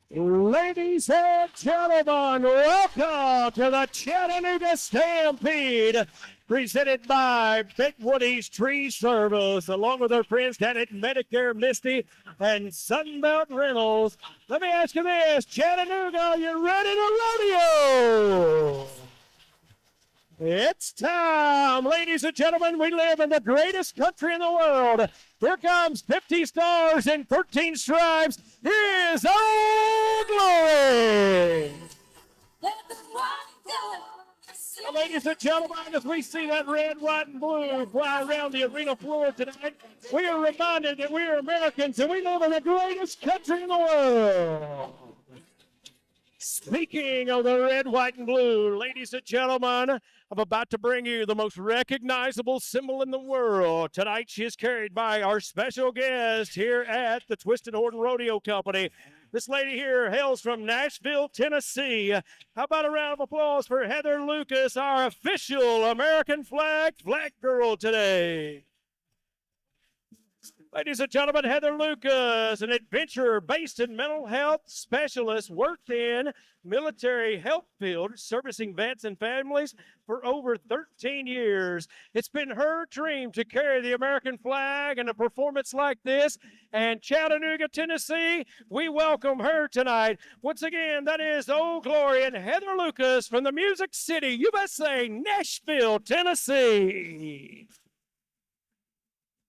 Ladies and gentlemen, welcome to the Chattanooga Stampede, presented by Big Woody's Tree Service, along with our friends down at Medicare Misty and Sunbelt Rentals. Let me ask you this, Chattanooga, are you ready to rodeo? It's time, ladies and gentlemen. We live in the greatest country in the world. Here comes 50 stars and 13 stripes. Here's Old Glory. Ladies and gentlemen, as we see that red, white, and blue fly around the arena floor tonight, we are reminded that we are Americans and we live in the greatest country in the world. Speaking of the red, white, and blue, ladies and gentlemen, I'm about to bring you the most recognizable symbol in the world. Tonight, she is carried by our special guest here at the Twisted Horton Rodeo Company. This lady here hails from Nashville, Tennessee. How about a round of applause for Heather Lucas, our official American flag girl today. Ladies and gentlemen, Heather Lucas, an adventurer based in mental health specialist, worked in military health field, servicing vets and families for over 13 years. It's been her dream to carry the American flag in a performance like this. And Chattanooga, Tennessee, we welcome her tonight. Once again, that is Old Glory and Heather Lucas from the Music City, USA, Nashville, Tennessee.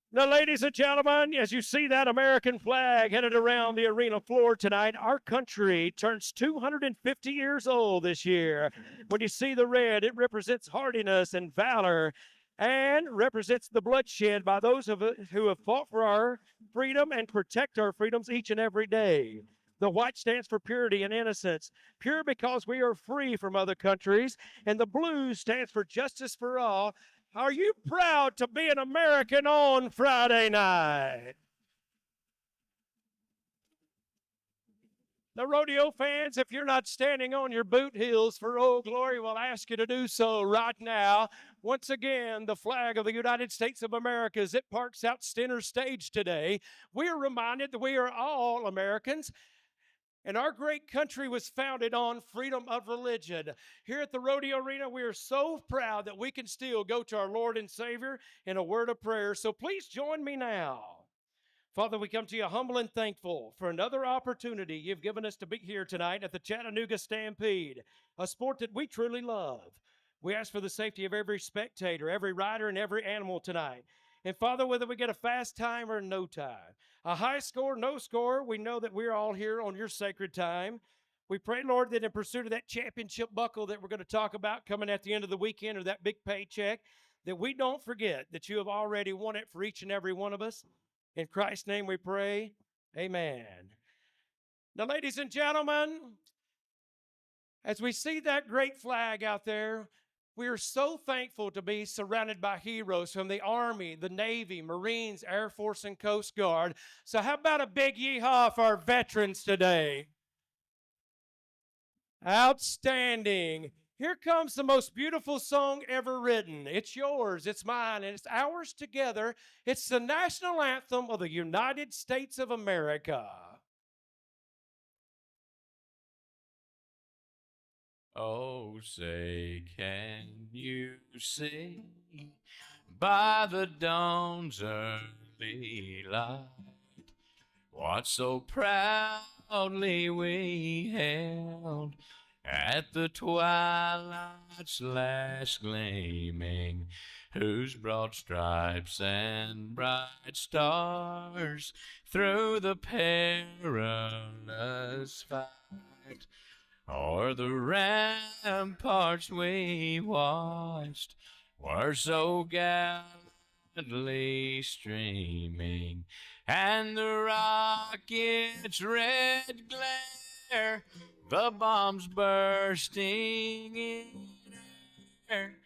Now, ladies and gentlemen, as you see that American flag headed around the arena floor tonight, our country turns 250 years old this year. When you see the red, it represents hardiness and valor and represents the bloodshed by those of us who have fought for our freedom and protect our freedoms each and every day. The white stands for purity and innocence, pure because we are free from other countries, and the blue stands for justice for all. Are you proud to be an American on Friday night? The rodeo fans, if you're not standing on your boot heels for Old Glory, we'll ask you to do so right now. Once again, the flag of the United States of America, as it parks out center stage today, we are reminded that we are all Americans. And our great country was founded on freedom of religion. Here at the Rodeo Arena, we are so proud that we can still go to our Lord and Savior in a word of prayer. So please join me now. Father, we come to you humble and thankful for another opportunity you've given us to be here tonight at the Chattanooga Stampede, a sport that we truly love. We ask for the safety of every spectator, every rider, and every animal tonight. And Father, whether we get a fast time or no time, a high score, no score, we know that we're all here on your sacred time. We pray, Lord, that in pursuit of that championship buckle that we're going to talk about coming at the end of the weekend, or that big paycheck, that we don't forget that you have already won it for each and every one of us. In Christ's name we pray, amen. Now, ladies and gentlemen, as we see that great flag out there, we are so thankful to be surrounded by heroes from the Army, the Navy, Marines, Air Force, and Coast Guard. So how about a big yeehaw for our veterans today? Outstanding. Here comes the most beautiful song ever written. It's yours, it's mine, and it's ours together. It's the national anthem of the United States of America. Oh, say, can you see by the dawn's early light what so proudly we held at the twilight's last gleaming, whose broad stripes and bright stars through the perilous fight o'er the ramparts we watched were so gallantly streaming, and the rocket's red glare, the bombs bursting in air,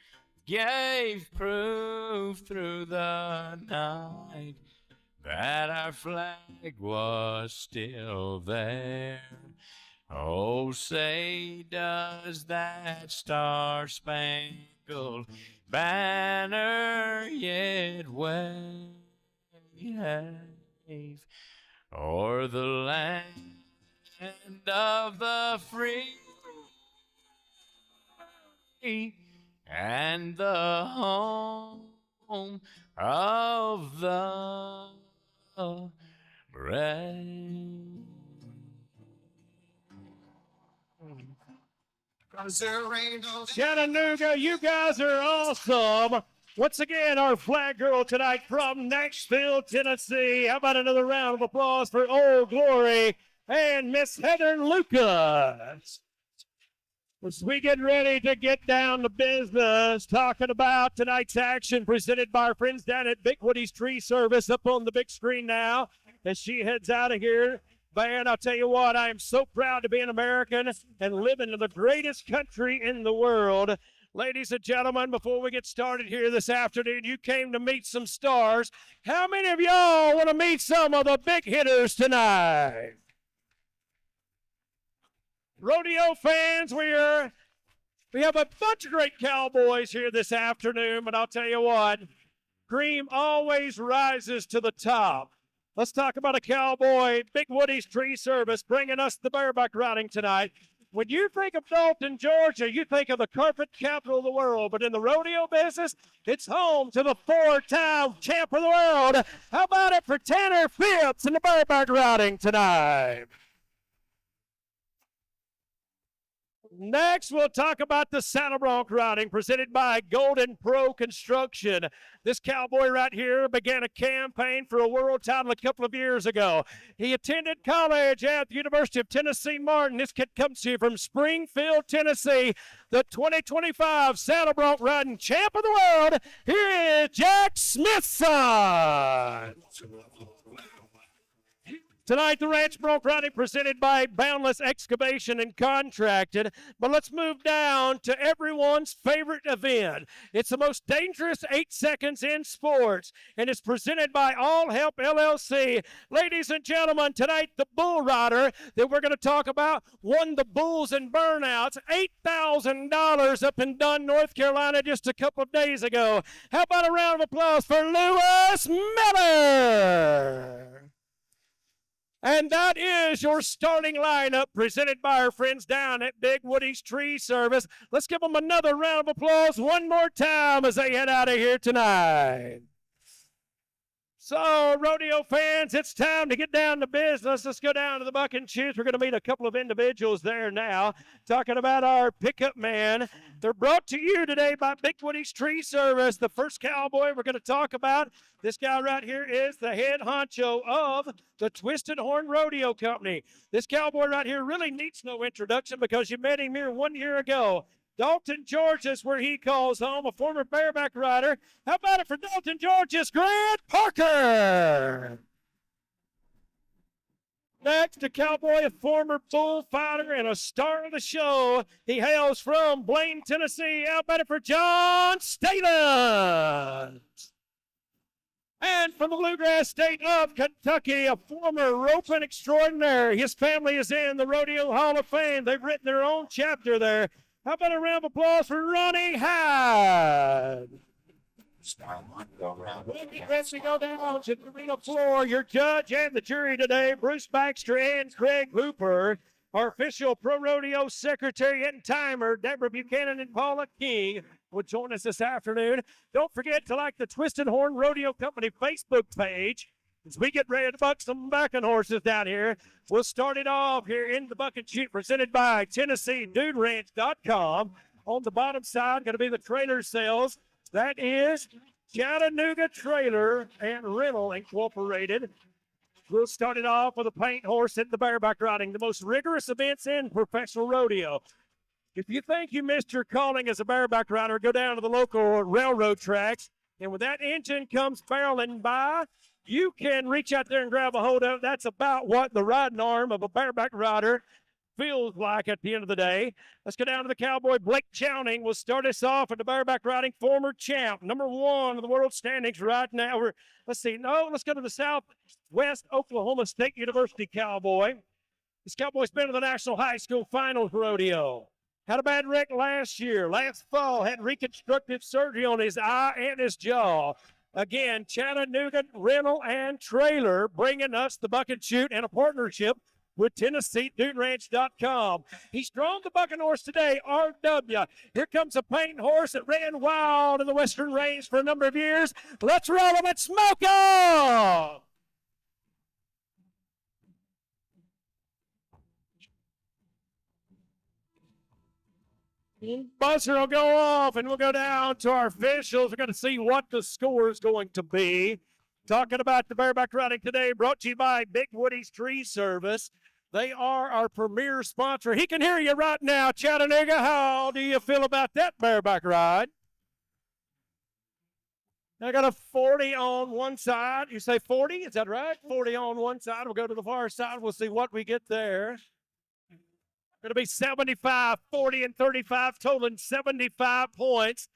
gave proof through the night that our flag was still there. Oh, say, does that star-spangled banner yet wave o'er the land of the free and the home of the brave. Chattanooga, you guys are awesome. Once again, our flag girl tonight from Nashville, Tennessee. How about another round of applause for Old Glory and Miss Heather Lucas? As we get ready to get down to business, talking about tonight's action presented by our friends down at Big Woody's Tree Service up on the big screen now as she heads out of here. Man, I'll tell you what, I am so proud to be an American and live in the greatest country in the world. Ladies and gentlemen, before we get started here this afternoon, you came to meet some stars. How many of y'all want to meet some of the big hitters tonight? Rodeo fans, we have a bunch of great cowboys here this afternoon, but I'll tell you what, cream always rises to the top. Let's talk about a cowboy, Big Woody's Tree Service, bringing us the bareback riding tonight. When you think of Dalton, Georgia, you think of the carpet capital of the world, but in the rodeo business, it's home to the four-time champ of the world. How about it for Tanner Phipps and the bareback riding tonight? Next, we'll talk about the saddle bronc riding presented by Golden Pro Construction. This cowboy right here began a campaign for a world title a couple of years ago. He attended college at the University of Tennessee Martin. This kid comes to you from Springfield, Tennessee, the 2025 saddle bronc riding champ of the world. Here is Jack Smithson. Tonight, the ranch bronc riding presented by Boundless Excavation and Contracted. But let's move down to everyone's favorite event. It's the most dangerous 8 seconds in sports, and it's presented by All Help LLC. Ladies and gentlemen, tonight, the bull rider that we're going to talk about won the Bulls and Burnouts, $8,000 up in Dunn, North Carolina just a couple of days ago. How about a round of applause for Lewis Miller? And that is your starting lineup presented by our friends down at Big Woody's Tree Service. Let's give them another round of applause one more time as they head out of here tonight. So, rodeo fans, it's time to get down to business. Let's go down to the Buck and Choose. We're going to meet a couple of individuals there now, talking about our pickup man. They're brought to you today by Big Woody's Tree Service. The first cowboy we're going to talk about, this guy right here is the head honcho of the Twisted Horn Rodeo Company. This cowboy right here really needs no introduction because you met him here 1 year ago. Dalton, Georgia's where he calls home, a former bareback rider. How about it for Dalton, Georgia's Grant Parker? Next, a cowboy, a former bullfighter, and a star of the show. He hails from Blaine, Tennessee. How about it for John Staley? And from the Bluegrass State of Kentucky, a former roping extraordinaire. His family is in the Rodeo Hall of Fame. They've written their own chapter there. How about a round of applause for Ronnie Hyde? Ready to go down to the arena floor. Your judge and the jury today, Bruce Baxter and Craig Hooper. Our official Pro Rodeo Secretary and Timer, Deborah Buchanan and Paula King, will join us this afternoon. Don't forget to like the Twisted Horn Rodeo Company Facebook page. As we get ready to buck some backing horses down here, we'll start it off here in the Buck and Shoot, presented by TennesseeDudeRanch.com. On the bottom side, going to be the trailer sales. That is Chattanooga Trailer and Rental Incorporated. We'll start it off with a paint horse and the bareback riding, the most rigorous events in professional rodeo. If you think you missed your calling as a bareback rider, go down to the local railroad tracks, and when that engine comes barreling by, you can reach out there and grab a hold of it. That's about what the riding arm of a bareback rider feels like at the end of the day. Let's go down to the cowboy. Blake Chowning will start us off with the bareback riding former champ, number one of the world standings right now. Let's go to the Southwest Oklahoma State University cowboy. This cowboy's been to the National High School Finals Rodeo. Had a bad wreck last year. Last fall, had reconstructive surgery on his eye and his jaw. Again, Chattanooga Rental and Trailer bringing us the bucket chute and a partnership with TennesseeDudeRanch.com. He's drawn the bucking horse today, RW. Here comes a paint horse that ran wild in the Western Range for a number of years. Let's roll him and smoke him! Buzzer will go off, and we'll go down to our officials. We're going to see what the score is going to be. Talking about the bareback riding today, brought to you by Big Woody's Tree Service. They are our premier sponsor. He can hear you right now, Chattanooga. How do you feel about that bareback ride? I got a 40 on one side. You say 40? Is that right? 40 on one side. We'll go to the far side. We'll see what we get there. Going to be 75, 40, and 35, totaling 75 points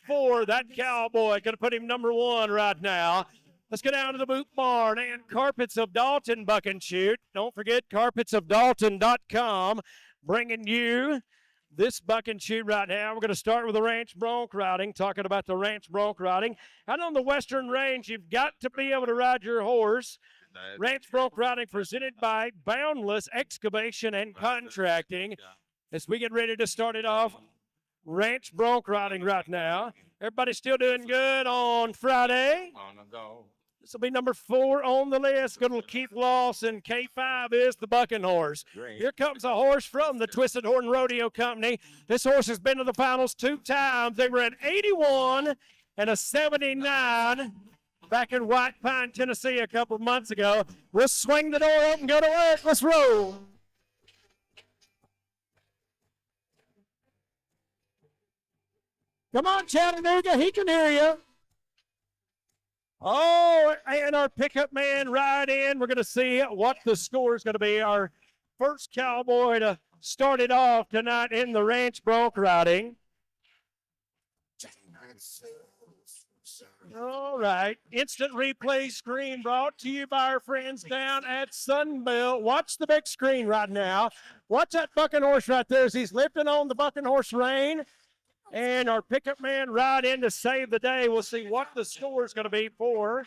for that cowboy. Going to put him number one right now. Let's go down to the boot barn and Carpets of Dalton buck and shoot. Don't forget carpetsofdalton.com bringing you this buck and shoot right now. We're going to start with the ranch bronc riding, talking about the ranch bronc riding. Out on the Western Range, you've got to be able to ride your horse. Ranch bronc riding presented by Boundless Excavation and Contracting. As we get ready to start it off, ranch bronc riding right now. Everybody still doing good on Friday? This will be number 4 on the list. Good little Keith Lawson. K5 is the bucking horse. Here comes a horse from the Twisted Horn Rodeo Company. This horse has been to the finals 2 times. They were at 81 and a 79 back in White Pine, Tennessee a couple of months ago. We'll swing the door up and go to work. Let's roll. Come on, Chattanooga. He can hear you. Oh, and our pickup man right in. We're going to see what the score is going to be. Our first cowboy to start it off tonight in the ranch bronc riding. All right. Instant replay screen brought to you by our friends down at Sunbelt. Watch the big screen right now. Watch that bucking horse right there as he's lifting on the bucking horse rein. And our pickup man right in to save the day. We'll see what the score is going to be for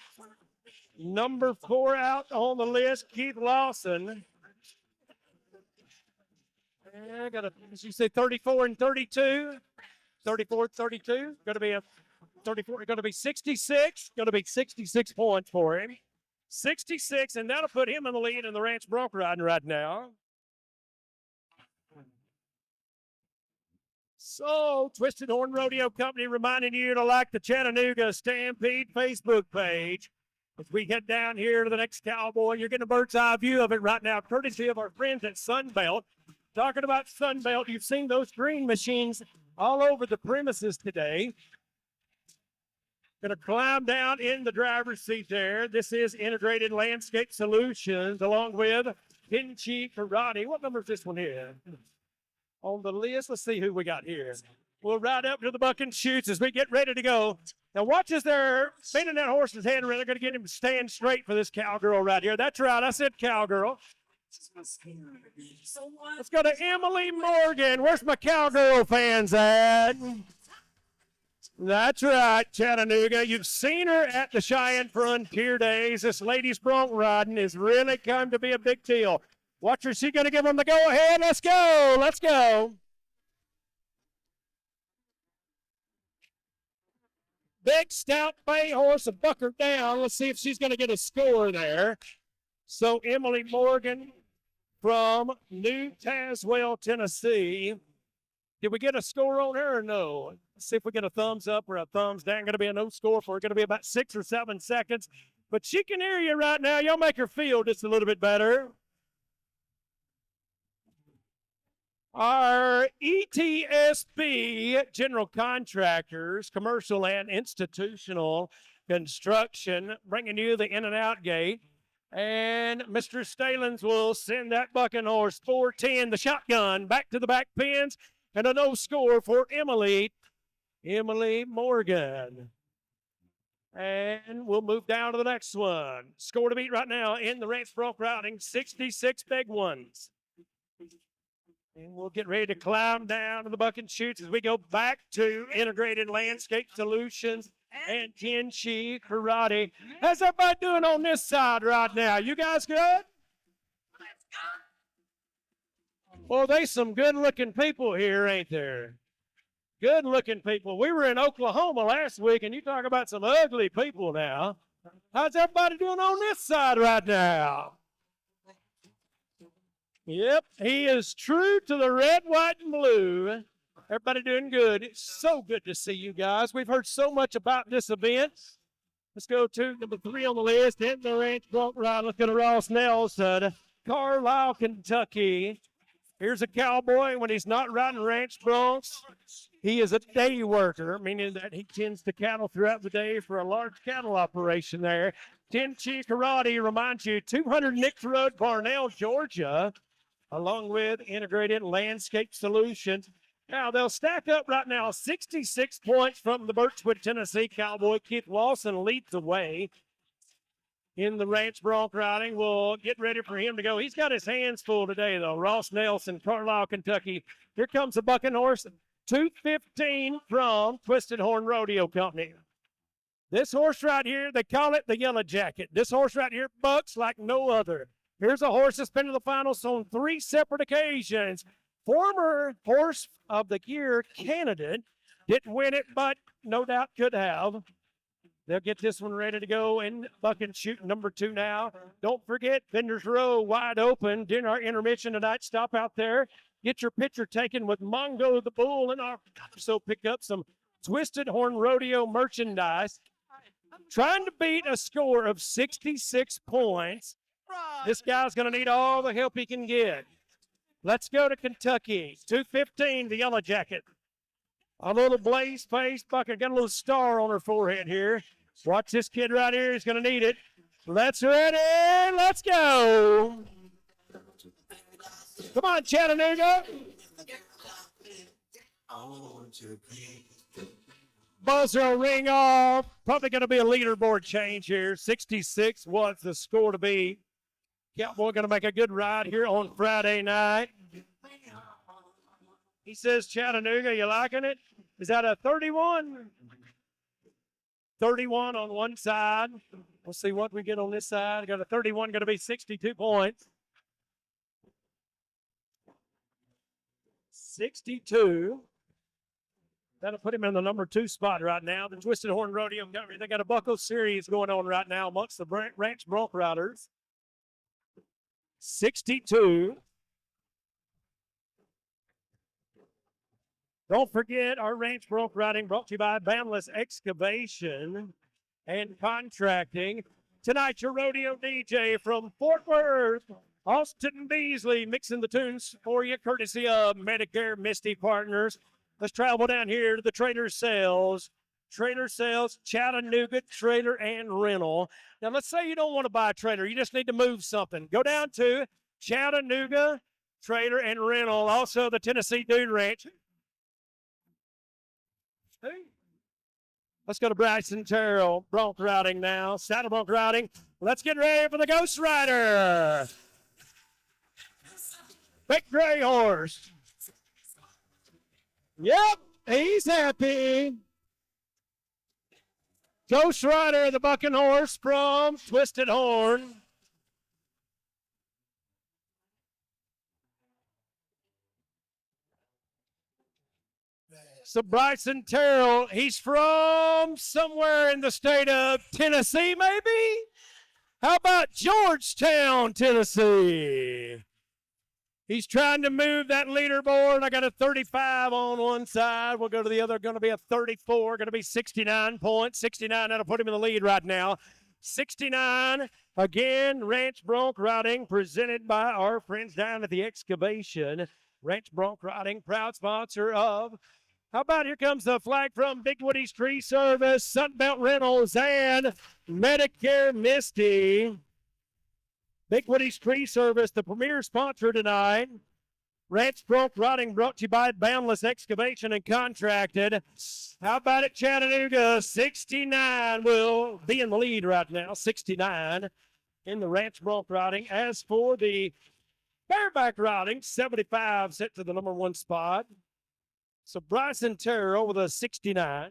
number 4 out on the list, Keith Lawson. And I got a, as you say, 34 and 32. 34, 32. Going to be a 34. Going to be 66. Going to be 66 points for him. 66, and that'll put him in the lead in the ranch bronc riding right now. So, Twisted Horn Rodeo Company reminding you to like the Chattanooga Stampede Facebook page. As we head down here to the next cowboy, you're getting a bird's eye view of it right now, courtesy of our friends at Sunbelt. Talking about Sunbelt, you've seen those green machines all over the premises today. Going to climb down in the driver's seat there. This is Integrated Landscape Solutions, along with Pinchi Karate. What number is this one here? On the list, let's see who we got here. We'll ride up to the buck and shoots as we get ready to go. Now watch as they're spinning that horse's head around. They're going to get him to stand straight for this cowgirl right here. That's right, I said cowgirl. Let's go to Emily Morgan. Where's my cowgirl fans at? That's right, Chattanooga. You've seen her at the Cheyenne Frontier Days. This ladies bronc riding has really come to be a big deal. Watch her. She's going to give them the go-ahead. Let's go. Let's go. Big, stout bay horse, a bucker down. Let's see if she's going to get a score there. So Emily Morgan from New Tazewell, Tennessee. Did we get a score on her or no? Let's see if we get a thumbs up or a thumbs down. Going to be a no score for her. Going to be about 6 or 7 seconds. But she can hear you right now. Y'all make her feel just a little bit better. Our ETSB general contractors, commercial and institutional construction, bringing you the in and out gate. And Mr. Stalins will send that bucking horse 410, the shotgun, back to the back pins, and a no score for Emily Morgan. And we'll move down to the next one. Score to beat right now in the ranch bronc routing, 66 big ones. And we'll get ready to climb down to the bucket chutes as we go back to Integrated Landscape Solutions and Tenchi Karate. How's everybody doing on this side right now? You guys good? Well, there's some good-looking people here, ain't there? Good-looking people. We were in Oklahoma last week, and you talk about some ugly people now. How's everybody doing on this side right now? Yep, he is true to the red, white, and blue. Everybody doing good. It's so good to see you guys. We've heard so much about this event. Let's go to number 3 on the list, in the ranch bronc ride. Let's go to Ross Nelson, Carlisle, Kentucky. Here's a cowboy when he's not riding ranch broncs. He is a day worker, meaning that he tends to cattle throughout the day for a large cattle operation there. Tenchi Karate reminds you, 200 Nix Road, Barnell, Georgia, along with Integrated Landscape Solutions. Now, they'll stack up right now 66 points from the Birchwood, Tennessee cowboy. Keith Lawson leads the way in the ranch bronc riding. We'll get ready for him to go. He's got his hands full today, though. Ross Nelson, Carlisle, Kentucky. Here comes the bucking horse, 215 from Twisted Horn Rodeo Company. This horse right here, they call it the Yellow Jacket. This horse right here bucks like no other. Here's a horse that's been to the finals on 3 separate occasions. Former Horse of the Year candidate. Didn't win it, but no doubt could have. They'll get this one ready to go in bucking chute number 2 now. Don't forget, Vendors Row wide open during our intermission tonight. Stop out there. Get your picture taken with Mongo the Bull, and also pick up some Twisted Horn Rodeo merchandise. Trying to beat a score of 66 points. This guy's going to need all the help he can get. Let's go to Kentucky. 215, the Yellow Jacket. A little blaze face bucket. Got a little star on her forehead here. Watch this kid right here. He's going to need it. Let's ready. Let's go. Come on, Chattanooga. Buzzer will ring off. Probably going to be a leaderboard change here. 66 was the score to beat. Cowboy going to make a good ride here on Friday night. He says, Chattanooga, you liking it? Is that a 31? 31 on one side. We'll see what we get on this side. I got a 31, going to be 62 points. 62. That'll put him in the number 2 spot right now. The Twisted Horn Rodeo, they got a buckle series going on right now amongst the ranch bronc riders. 62. Don't forget our ranch bronc riding brought to you by Boundless Excavation and Contracting. Tonight, your rodeo DJ from Fort Worth, Austin Beasley, mixing the tunes for you, courtesy of Medicare Misty Partners. Let's travel down here to the Trader Sales. Trader Sales, Chattanooga Trailer and Rental. Now, let's say you don't want to buy a trailer. You just need to move something. Go down to Chattanooga Trailer and Rental. Also, the Tennessee Dude Ranch. Let's go to Bryson Terrell. Bronc riding now. Saddle bronc riding. Let's get ready for the Ghost Rider. Big gray horse. Yep, he's happy. Ghost Rider, the bucking horse from Twisted Horn. So Bryson Terrell, he's from somewhere in the state of Tennessee, maybe? How about Georgetown, Tennessee? He's trying to move that leaderboard. I got a 35 on one side. We'll go to the other. Going to be a 34. Going to be 69 points. 69, that'll put him in the lead right now. 69, again, Ranch Bronc Riding, presented by our friends down at the Excavation. Ranch Bronc Riding, proud sponsor of, how about here comes the flag from Big Woody's Tree Service, Sunbelt Rentals, and Medicare Misty. Big Woody's Tree Service, the premier sponsor tonight. Ranch Bronc Riding brought to you by Boundless Excavation and Contracted. How about it, Chattanooga? 69 will be in the lead right now. 69 in the Ranch Bronc Riding. As for the Bareback riding, 75 set to the number 1 spot. So Bryson Terrell with a 69.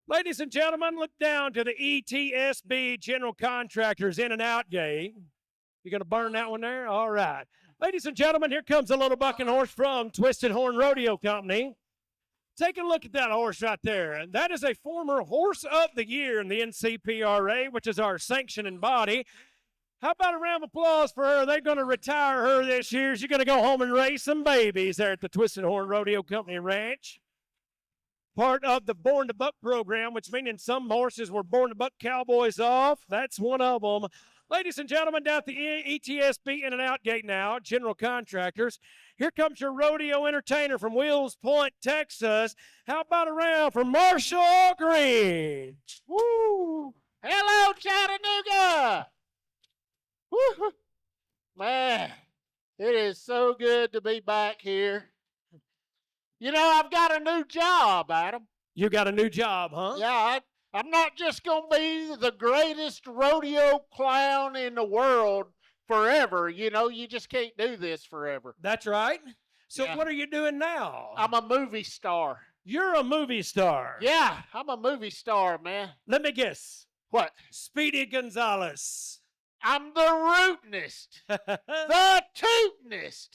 Ladies and gentlemen, look down to the ETSB General Contractors in and out gate. You going to burn that one there? All right. Ladies and gentlemen, here comes a little bucking horse from Twisted Horn Rodeo Company. Take a look at that horse right there. And that is a former Horse of the Year in the NCPRA, which is our sanctioning body. How about a round of applause for her? They're going to retire her this year. She's going to go home and raise some babies there at the Twisted Horn Rodeo Company Ranch. Part of the Born to Buck program, which means some horses were born to buck cowboys off. That's one of them. Ladies and gentlemen, down at the ETSB in and out gate now, General Contractors. Here comes your rodeo entertainer from Wills Point, Texas. How about a round for Marshall Green? Woo! Hello, Chattanooga! Woo! Man, it is so good to be back here. You know, I've got a new job, Adam. You got a new job, huh? Yeah, I'm not just going to be the greatest rodeo clown in the world forever. You know, you just can't do this forever. That's right. So Yeah. what are you doing now? I'm a movie star. You're a movie star. Yeah, I'm a movie star, man. Let me guess. What? Speedy Gonzalez. I'm the rootinest, the tootinest,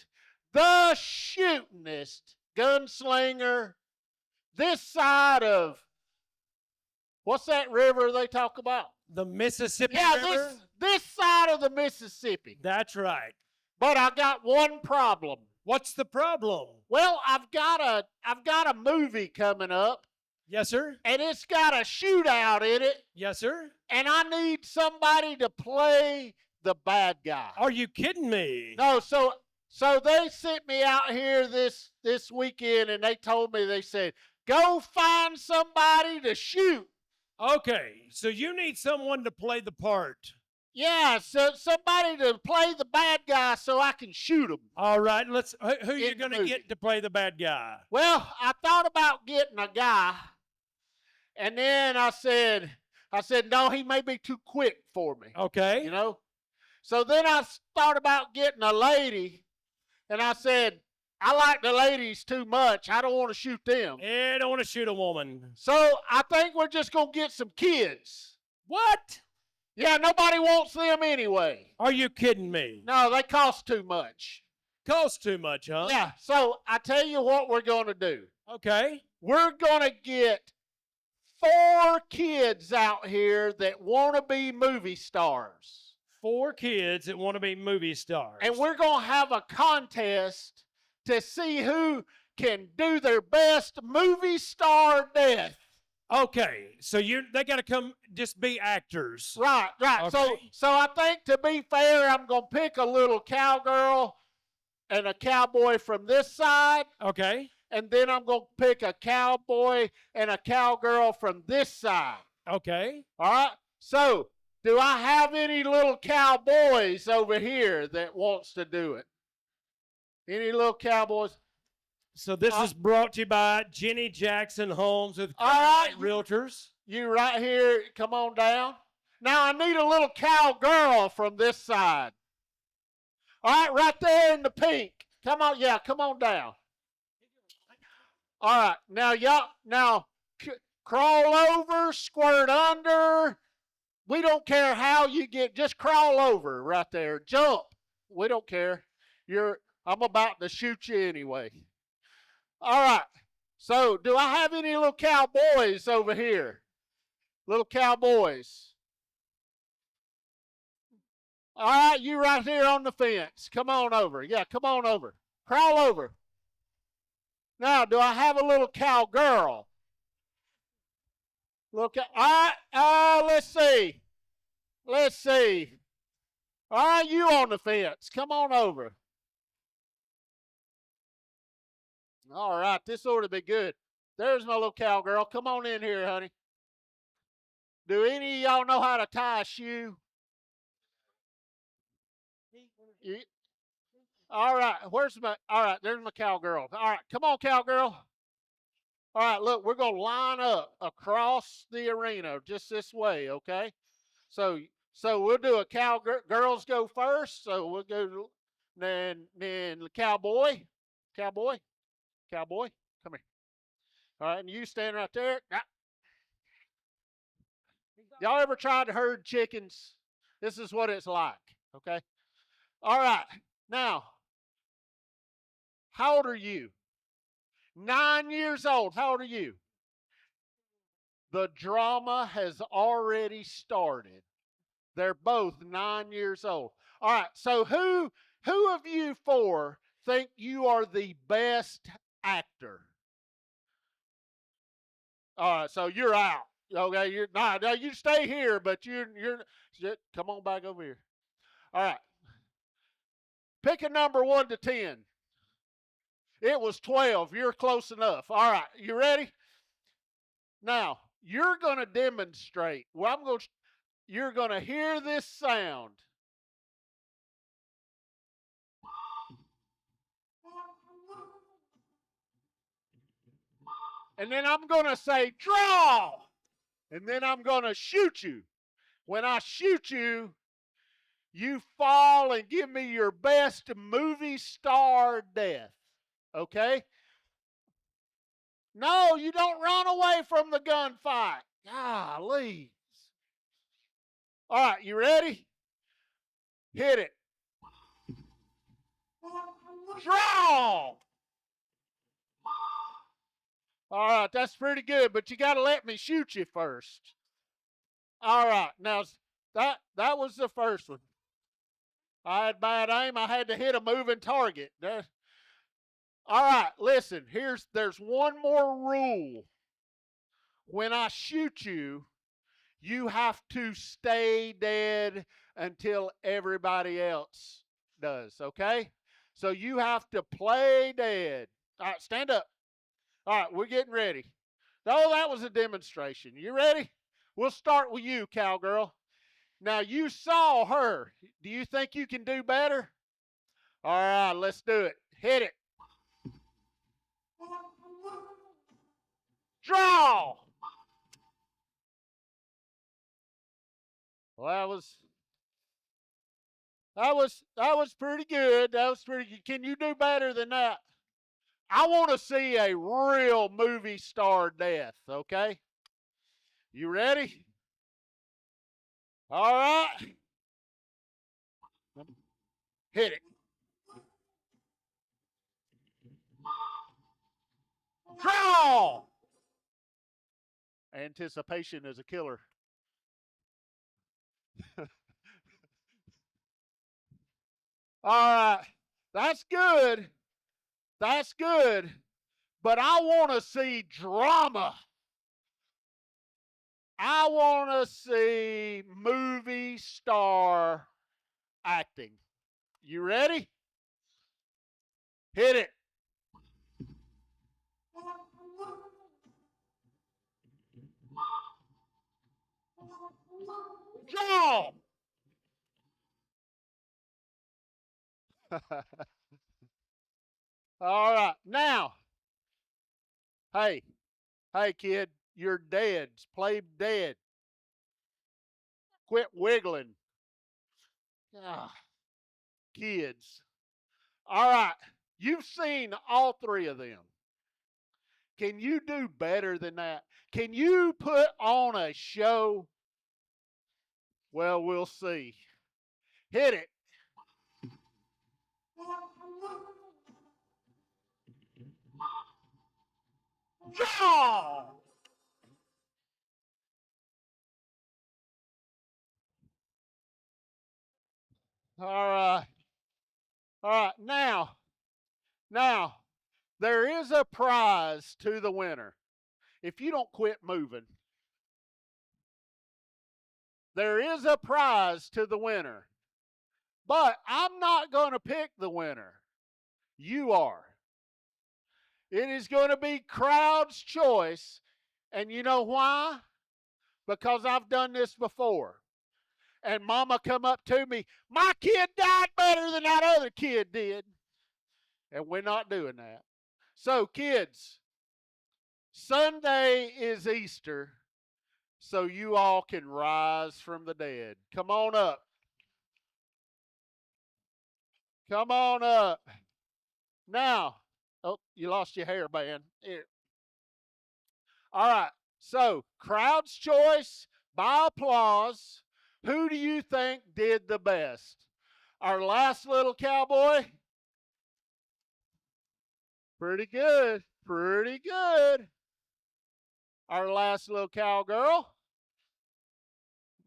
the shootinest gunslinger this side of, what's that river they talk about? The Mississippi Yeah, River? this side of the Mississippi. That's right. But I got one problem. What's the problem? Well, I've got a movie coming up, Yes, sir. and it's got a shootout in it, Yes, sir. and I need somebody to play the bad guy. Are you kidding me? No, so they sent me out here this weekend, and they told me, they said, go find somebody to shoot. Okay, so you need someone to play the part. Yeah, so somebody to play the bad guy so I can shoot him. All right, who you In going to movie. get to play the bad guy? Well, I thought about getting a guy, and then I said, no, he may be too quick for me, Okay. you know? So then I thought about getting a lady, and I said, I like the ladies too much. I don't want to shoot them. I don't want to shoot a woman. So I think we're just going to get some kids. What? Yeah, nobody wants them anyway. Are you kidding me? No, they cost too much. Costs too much, huh? Yeah, so I tell you what we're going to do. Okay. We're going to get 4 kids out here that want to be movie stars. 4 kids that want to be movie stars. And we're going to have a contest to see who can do their best movie star death. Okay, so they got to come just be actors. Right. Okay. So I think, to be fair, I'm going to pick a little cowgirl and a cowboy from this side, Okay. and then I'm going to pick a cowboy and a cowgirl from this side. Okay. All right? So, do I have any little cowboys over here that wants to do it? Any little cowboys? So this is brought to you by Jenny Jackson Homes with All right. Realtors. You right here, come on down. Now I need a little cowgirl from this side. All right, right there in the pink. Come on, yeah, come on down. All right, now crawl over, squirt under. We don't care how you get, just crawl over right there. Jump. We don't care. I'm about to shoot you anyway. All right. So, do I have any little cowboys over here? Little cowboys. All right, you right here on the fence. Come on over. Yeah, come on over. Crawl over. Now, do I have a little cowgirl? All right, let's see. All right, you on the fence. Come on over. All right, this ought to be good. There's my little cowgirl. Come on in here, honey. Do any of y'all know how to tie a shoe? All right, there's my cowgirl. All right, come on, cowgirl. All right, look, we're going to line up across the arena just this way, okay? So So we'll do a girls go first. So we'll go then the cowboy, cowboy, cowboy. Come here. All right, and you stand right there. Y'all ever tried to herd chickens? This is what it's like. Okay. All right. Now, how old are you? 9 years old. How old are you? The drama has already started. They're both 9 years old. All right, so who of you four think you are the best actor? All right, so you're out. Okay, you're not. Now you stay here, but you're come on back over here. All right. Pick a number 1 to 10. It was 12. You're close enough. All right, you ready? Now, you're going to demonstrate. Well, you're going to hear this sound. And then I'm going to say, draw. And then I'm going to shoot you. When I shoot you, you fall and give me your best movie star death. Okay? No, you don't run away from the gunfight. Golly. All right, you ready? Hit it. Draw. All right, that's pretty good, but you got to let me shoot you first. All right, now that was the first one. I had bad aim. I had to hit a moving target. All right, listen. There's one more rule. When I shoot you, you have to stay dead until everybody else does. Okay? So you have to play dead. All right, stand up. All right, we're getting ready. Oh, that was a demonstration. You ready? We'll start with you, cowgirl. Now, you saw her. Do you think you can do better? All right, let's do it. Hit it. Draw. Well, that was pretty good. That was pretty good. Can you do better than that? I want to see a real movie star death, okay? You ready? All right. Hit it. Draw. Anticipation is a killer. All right. That's good. That's good. But I want to see drama. I want to see movie star acting. You ready? Hit it. Draw. All right. Now, hey, kid, you're dead. Play dead. Quit wiggling. Kids. All right. You've seen all 3 of them. Can you do better than that? Can you put on a show? Well, we'll see. Hit it. Draw. All right. All right. Now, there is a prize to the winner. If you don't quit moving, there is a prize to the winner. But I'm not going to pick the winner. You are. It is going to be crowd's choice. And you know why? Because I've done this before. And mama come up to me, my kid died better than that other kid did. And we're not doing that. So, kids, Sunday is Easter. so you all can rise from the dead. Come on up. Come on up. Now, oh, you lost your hairband. Here. All right. So, crowd's choice by applause. Who do you think did the best? Our last little cowboy? Pretty good. Pretty good. Our last little cowgirl?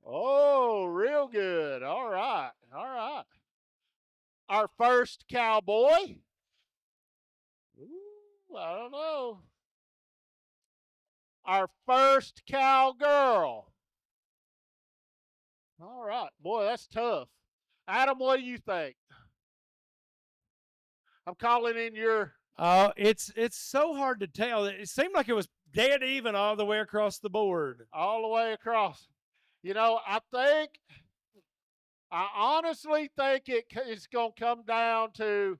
Oh, real good. All right. All right. Our first cowboy? Ooh, I don't know. Our first cowgirl. All right. Boy, that's tough. Adam, what do you think? I'm calling in your... It's so hard to tell. It seemed like it was dead even all the way across the board. All the way across. You know, I honestly think it's going to come down to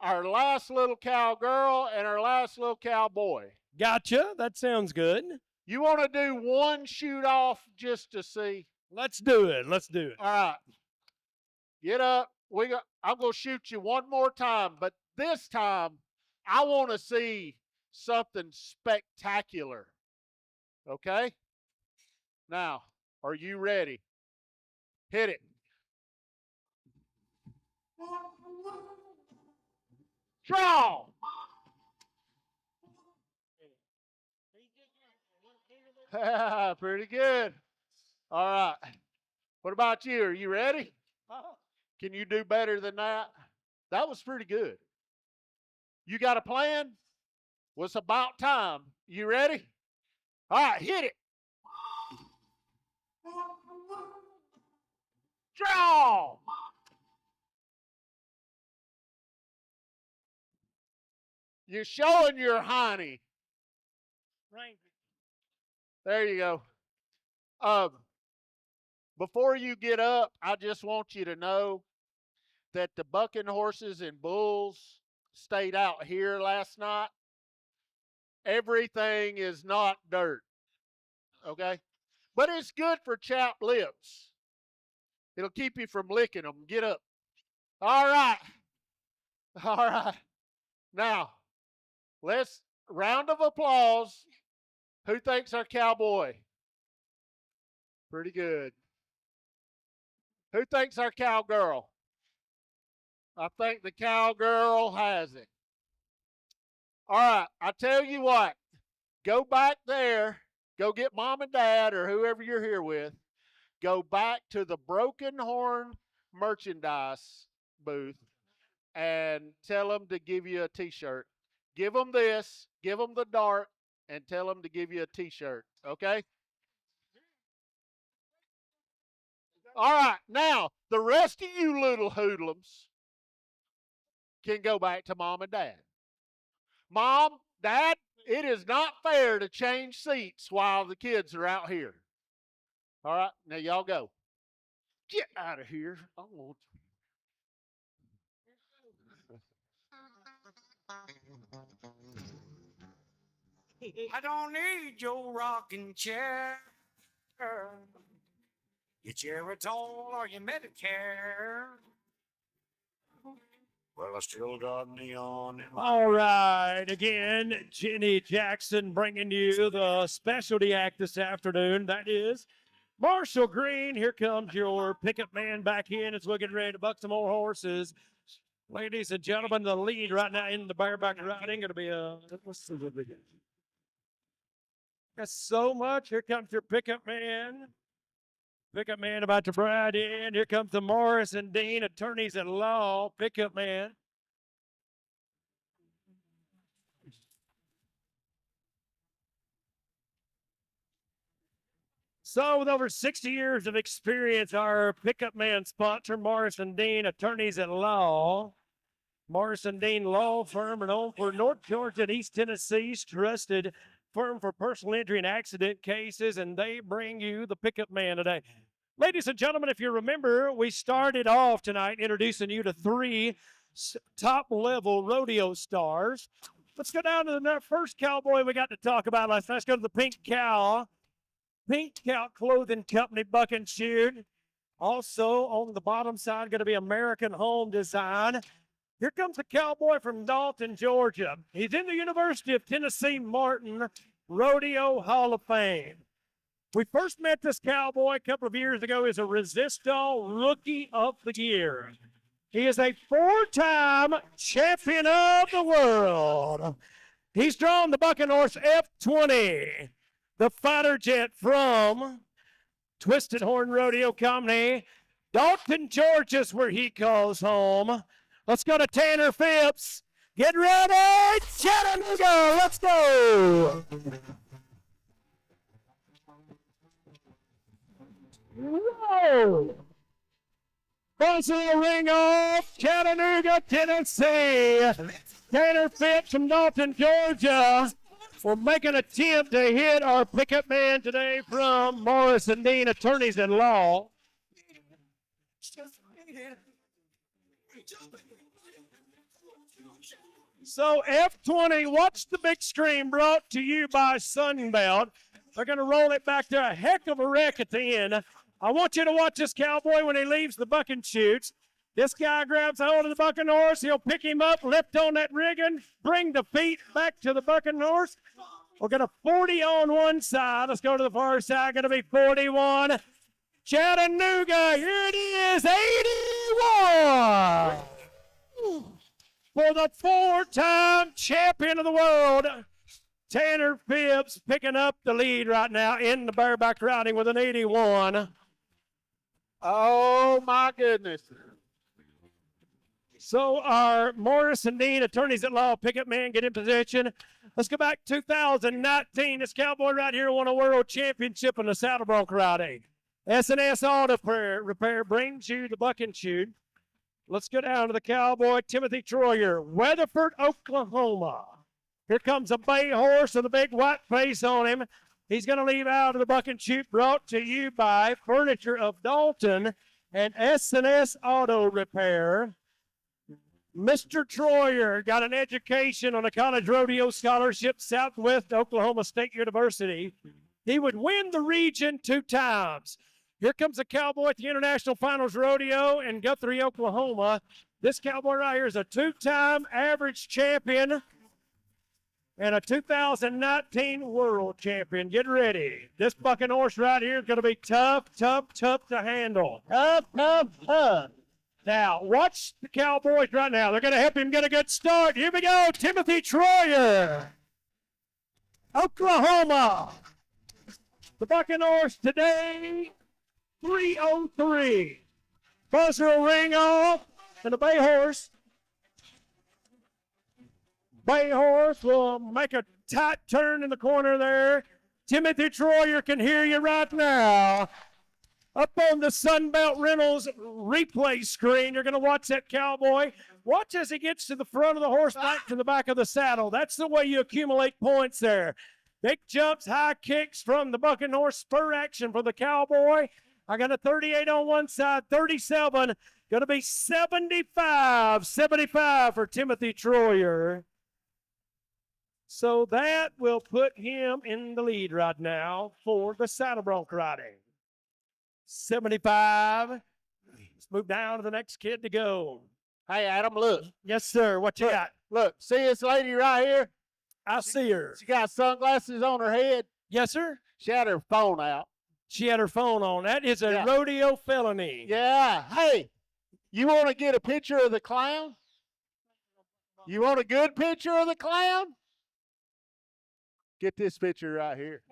our last little cowgirl and our last little cowboy. Gotcha. That sounds good. You want to do one shoot off just to see? Let's do it. Let's do it. All right. Get up. I'm going to shoot you one more time, but this time I want to see something spectacular. Okay? Now, are you ready? Hit it. Draw. Pretty good. All right. What about you? Are you ready? Can you do better than that? That was pretty good. You got a plan? Well, it's about time. You ready? All right, hit it. Draw. You're showing your hiney. There you go. Before you get up, I just want you to know that the bucking horses and bulls stayed out here last night. Everything is not dirt, okay? But it's good for chapped lips. It'll keep you from licking them. Get up. All right. All right. Now, let's round of applause. Who thinks our cowboy? Pretty good. Who thinks our cowgirl? I think the cowgirl has it. All right, I tell you what. Go back there. Go get mom and dad or whoever you're here with. Go back to the Broken Horn merchandise booth and tell them to give you a T-shirt. Give them this. Give them the dart. And tell them to give you a T-shirt, okay? All right, now, the rest of you little hoodlums can go back to mom and dad. Mom, dad, it is not fair to change seats while the kids are out here. All right, now y'all go. Get out of here. I won't. I don't need your rocking chair, your Geritol or your Medicare. Well, I still got neon. All right. Again, Jenny Jackson bringing you the specialty act this afternoon. That is Marshall Green. Here comes your pickup man back in as we're getting ready to buck some more horses. Ladies and gentlemen, the lead right now in the bareback riding going to be let's see what we get. Got so much. Here comes your pickup man. Pickup man about to ride in. Here comes the Morris and Dean attorneys at law. Pickup man. So with over 60 years of experience, our pickup man sponsor, Morris and Dean attorneys at law. Morris and Dean Law Firm, known for North Georgia and East Tennessee's trusted firm for personal injury and accident cases, and they bring you the pickup man today. Ladies and gentlemen, if you remember, we started off tonight introducing you to 3 top-level rodeo stars. Let's go down to the first cowboy we got to talk about last night. Let's go to the pink cow. Pink Cow Clothing Company bucking shoot. Also on the bottom side, going to be American Home Design. Here comes a cowboy from Dalton, Georgia. He's in the University of Tennessee Martin Rodeo Hall of Fame. We first met this cowboy a couple of years ago as a Resistol Rookie of the Year. He is a 4-time champion of the world. He's drawn the bucking horse F20, the fighter jet from Twisted Horn Rodeo Company. Dalton, Georgia's where he calls home. Let's go to Tanner Phipps. Get ready, Chattanooga, let's go. Whoa. Buzzer ring off, Chattanooga, Tennessee. Tanner Phipps from Dalton, Georgia will make an attempt to hit our pickup man today from Morris and Dean Attorneys at Law. So F20, watch the big screen, brought to you by Sunbelt. They're going to roll it back there. A heck of a wreck at the end. I want you to watch this cowboy when he leaves the bucking chutes. This guy grabs a hold of the bucking horse. He'll pick him up, lift on that rigging, bring the feet back to the bucking horse. We're going to 40 on one side. Let's go to the far side. Going to be 41. Chattanooga, here it is, 81. For the 4-time champion of the world, Tanner Phipps picking up the lead right now in the bareback riding with an 81. Oh, my goodness. So our Morris and Dean Attorneys at Law pickup man get in position. Let's go back to 2019. This cowboy right here won a world championship in the saddle bronc riding. S&S Auto Repair brings you the bucking chute. Let's go down to the cowboy, Timothy Troyer, Weatherford, Oklahoma. Here comes a bay horse with a big white face on him. He's going to leave out of the bucking chute, brought to you by Furniture of Dalton and S&S Auto Repair. Mr. Troyer got an education on a college rodeo scholarship, Southwest Oklahoma State University. He would win the region 2 times. Here comes a cowboy at the International Finals Rodeo in Guthrie, Oklahoma. This cowboy right here is a 2-time average champion and a 2019 world champion. Get ready. This bucking horse right here is going to be tough to handle. Tough. Now, watch the cowboys right now. They're going to help him get a good start. Here we go. Timothy Troyer, Oklahoma. The bucking horse today, 303. Buzzer will ring off, and the bay horse will make a tight turn in the corner there. Timothy Troyer can hear you right now. Up on the Sunbelt Rentals replay screen, you're going to watch that cowboy. Watch as he gets to the front of the horse, back to the back of the saddle. That's the way you accumulate points there. Big jumps, high kicks from the bucking horse, spur action for the cowboy. I got a 38 on one side, 37. Going to be 75 for Timothy Troyer. So that will put him in the lead right now for the saddle bronc riding. 75. Let's move down to the next kid to go. Hey, Adam, look. Yes, sir. What you got? Look, see this lady right here? I see her. She got sunglasses on her head. Yes, sir. She had her phone out. She had her phone on. That is a rodeo felony. Yeah. Hey, you want to get a picture of the clown? You want a good picture of the clown? Get this picture right here.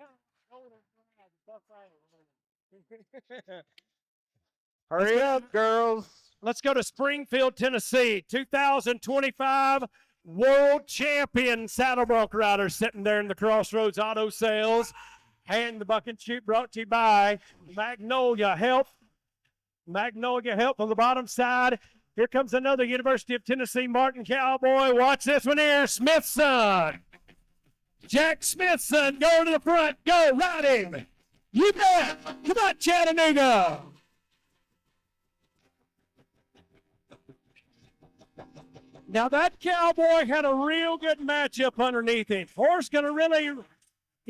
Hurry up, girls. Let's go to Springfield, Tennessee. 2025 world champion saddle bronc rider sitting there in the Crossroads Auto Sales. And the bucking chute brought to you by Magnolia Health. Magnolia Health on the bottom side. Here comes another University of Tennessee Martin cowboy. Watch this one here, Smithson. Jack Smithson, go to the front. Go, ride him. You bet. Come on, Chattanooga. Now that cowboy had a real good matchup underneath him. Horse going to really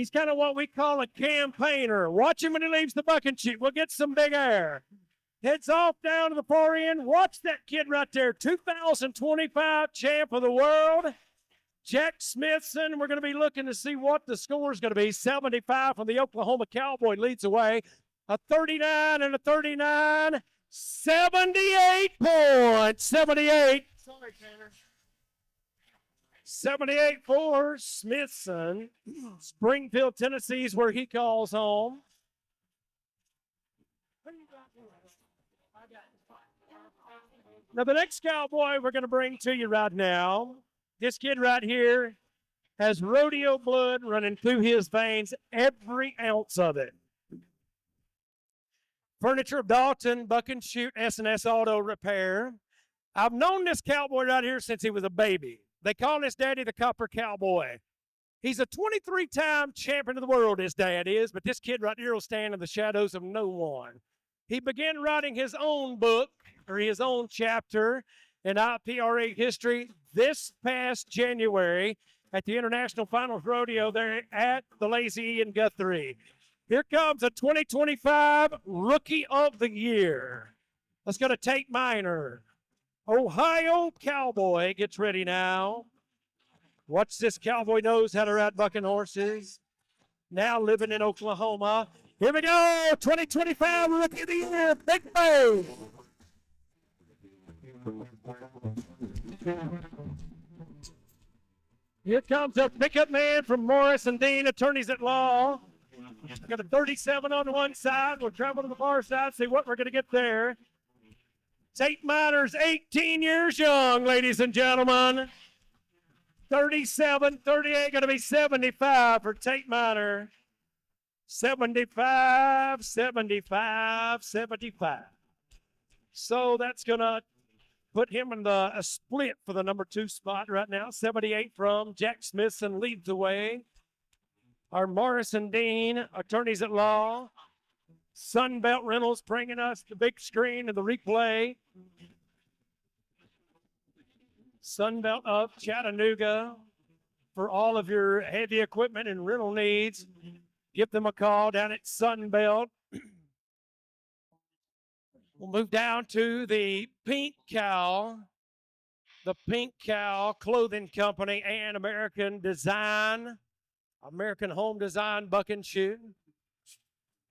He's kind of what we call a campaigner. Watch him when he leaves the buck and shoot. We'll get some big air. Heads off down to the far end. Watch that kid right there. 2025 champ of the world, Jack Smithson. We're going to be looking to see what the score is going to be. 75 from the Oklahoma Cowboy leads away. A 39 and a 39. 78 points. 78. Sorry, Tanner. 78 for Smithson. Springfield, Tennessee is where he calls home. Now, the next cowboy we're going to bring to you right now, this kid right here has rodeo blood running through his veins, every ounce of it. Furniture of Dalton, Buck and Shoot, S&S Auto Repair. I've known this cowboy right here since he was a baby. They call his daddy the Copper Cowboy. He's a 23-time champion of the world, his dad is, but this kid right here will stand in the shadows of no one. He began writing his own book, or his own chapter in IPRA history this past January at the International Finals Rodeo there at the Lazy E in Guthrie. Here comes a 2025 Rookie of the Year. Let's go to Tate Minor. Ohio Cowboy gets ready now. Watch this cowboy knows how to ride bucking horses. Now living in Oklahoma. Here we go, 2025 Rookie of the Year, Big Bo. Here comes a pickup man from Morris and Dean, attorneys at law. Got a 37 on one side. We'll travel to the far side, see what we're going to get there. Tate Minor's 18 years young, ladies and gentlemen. 37, 38, going to be 75 for Tate Minor. 75, 75, 75. So that's going to put him in a split for the number 2 spot right now. 78 from Jack Smithson leads the way. Our Morris and Dean, attorneys at law. Sunbelt Rentals bringing us the big screen and the replay. Sunbelt of Chattanooga for all of your heavy equipment and rental needs. Give them a call down at Sunbelt. We'll move down to the Pink Cow Clothing Company and American Home Design Buck and Shoe.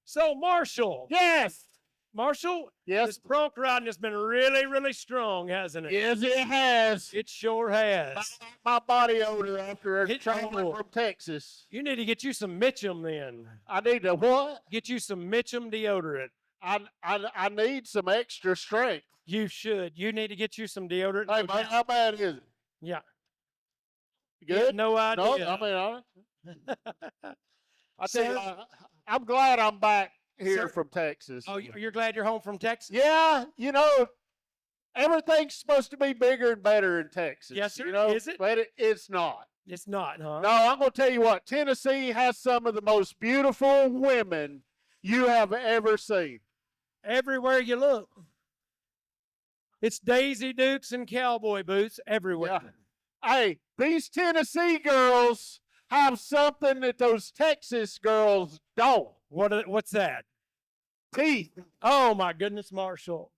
So, Marshall. Yes. Marshall, Yes. this bronc riding has been really, really strong, hasn't it? Yes, it has. It sure has. My body odor after Hit traveling your- from Texas. You need to get you some Mitchum then. I need to what? Get you some Mitchum deodorant. I need some extra strength. You should. You need to get you some deodorant. Hey, man, how bad is it? Yeah. You You have good? no idea. No, I mean, I tell you, I'm glad I'm back here Sir? from Texas. Oh, you're glad you're home from Texas? Yeah, you know, everything's supposed to be bigger and better in Texas. Yes, sir. You know, Is it? But it's not. It's not, huh? No, I'm going to tell you what. Tennessee has some of the most beautiful women you have ever seen. Everywhere you look. It's Daisy Dukes and cowboy boots everywhere. Yeah. Hey, these Tennessee girls have something that those Texas girls don't. What's that? Teeth. Oh, my goodness, Marshall.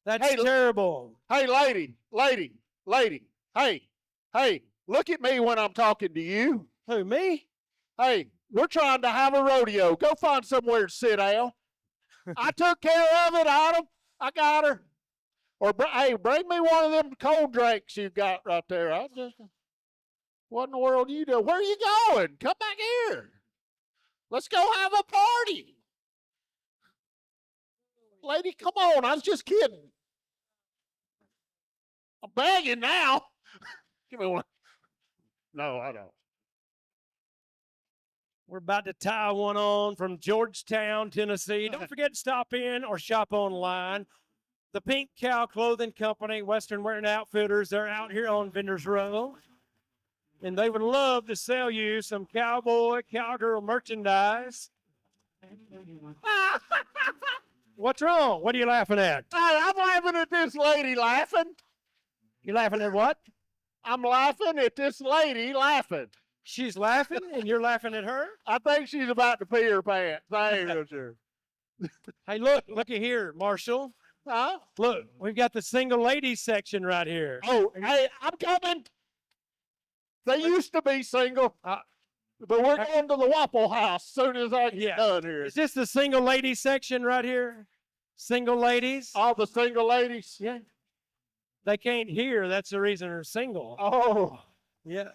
That's Hey, terrible. Hey, lady. Hey, look at me when I'm talking to you. Who, me? Hey, we're trying to have a rodeo. Go find somewhere to sit down. I took care of it, Adam. I got her. Or, hey, bring me one of them cold drinks you got right there. What in the world are you doing? Where are you going? Come back here. Let's go have a party. Lady, come on. I was just kidding. I'm begging now. Give me one. No, I don't. We're about to tie one on from Georgetown, Tennessee. Don't forget to stop in or shop online. The Pink Cow Clothing Company, Western Wear and Outfitters, they're out here on Vendors Row. And they would love to sell you some cowboy, cowgirl merchandise. What's wrong? What are you laughing at? I'm laughing at this lady laughing. You laughing at what? I'm laughing at this lady laughing. She's laughing, and you're laughing at her? I think she's about to pee her pants. I ain't real sure. Hey, looky here, Marshall. Huh? Look, we've got the single ladies section right here. Oh, hey, I'm coming. They used to be single, but we're going to the Waffle House as soon as I get done here. Is this the single ladies section right here? Single ladies? All the single ladies? Yeah. They can't hear. That's the reason they're single. Oh, Yeah.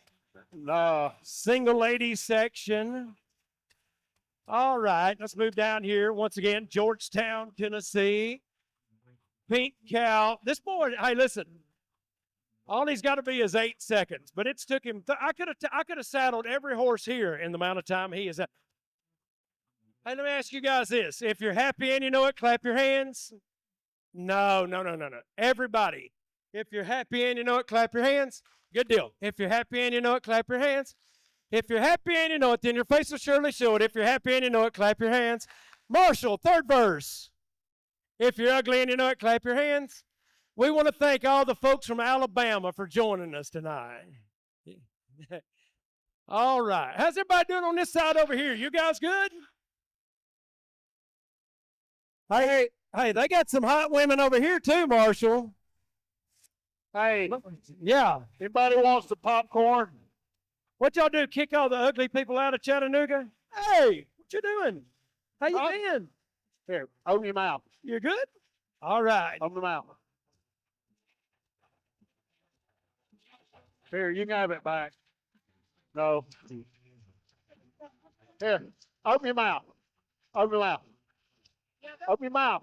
no. Single ladies section. All right, let's move down here. Once again, Georgetown, Tennessee. Pink cow. This boy, hey, listen. All he's got to be is 8 seconds, but it's took him. I could have saddled every horse here in the amount of time he is at. Hey, let me ask you guys this: if you're happy and you know it, clap your hands. No. Everybody, if you're happy and you know it, clap your hands. Good deal. If you're happy and you know it, clap your hands. If you're happy and you know it, then your face will surely show it. If you're happy and you know it, clap your hands. Marshall, third verse. If you're ugly and you know it, clap your hands. We want to thank all the folks from Alabama for joining us tonight. All right. How's everybody doing on this side over here? You guys good? Hey, they got some hot women over here too, Marshall. Hey, Yeah. anybody wants some popcorn? What y'all do? Kick all the ugly people out of Chattanooga? Hey, what you doing? How you been? Here, open your mouth. You good? All right. Open your mouth. Here, you can have it back. No. Here, open your mouth. Open your mouth. Open your mouth.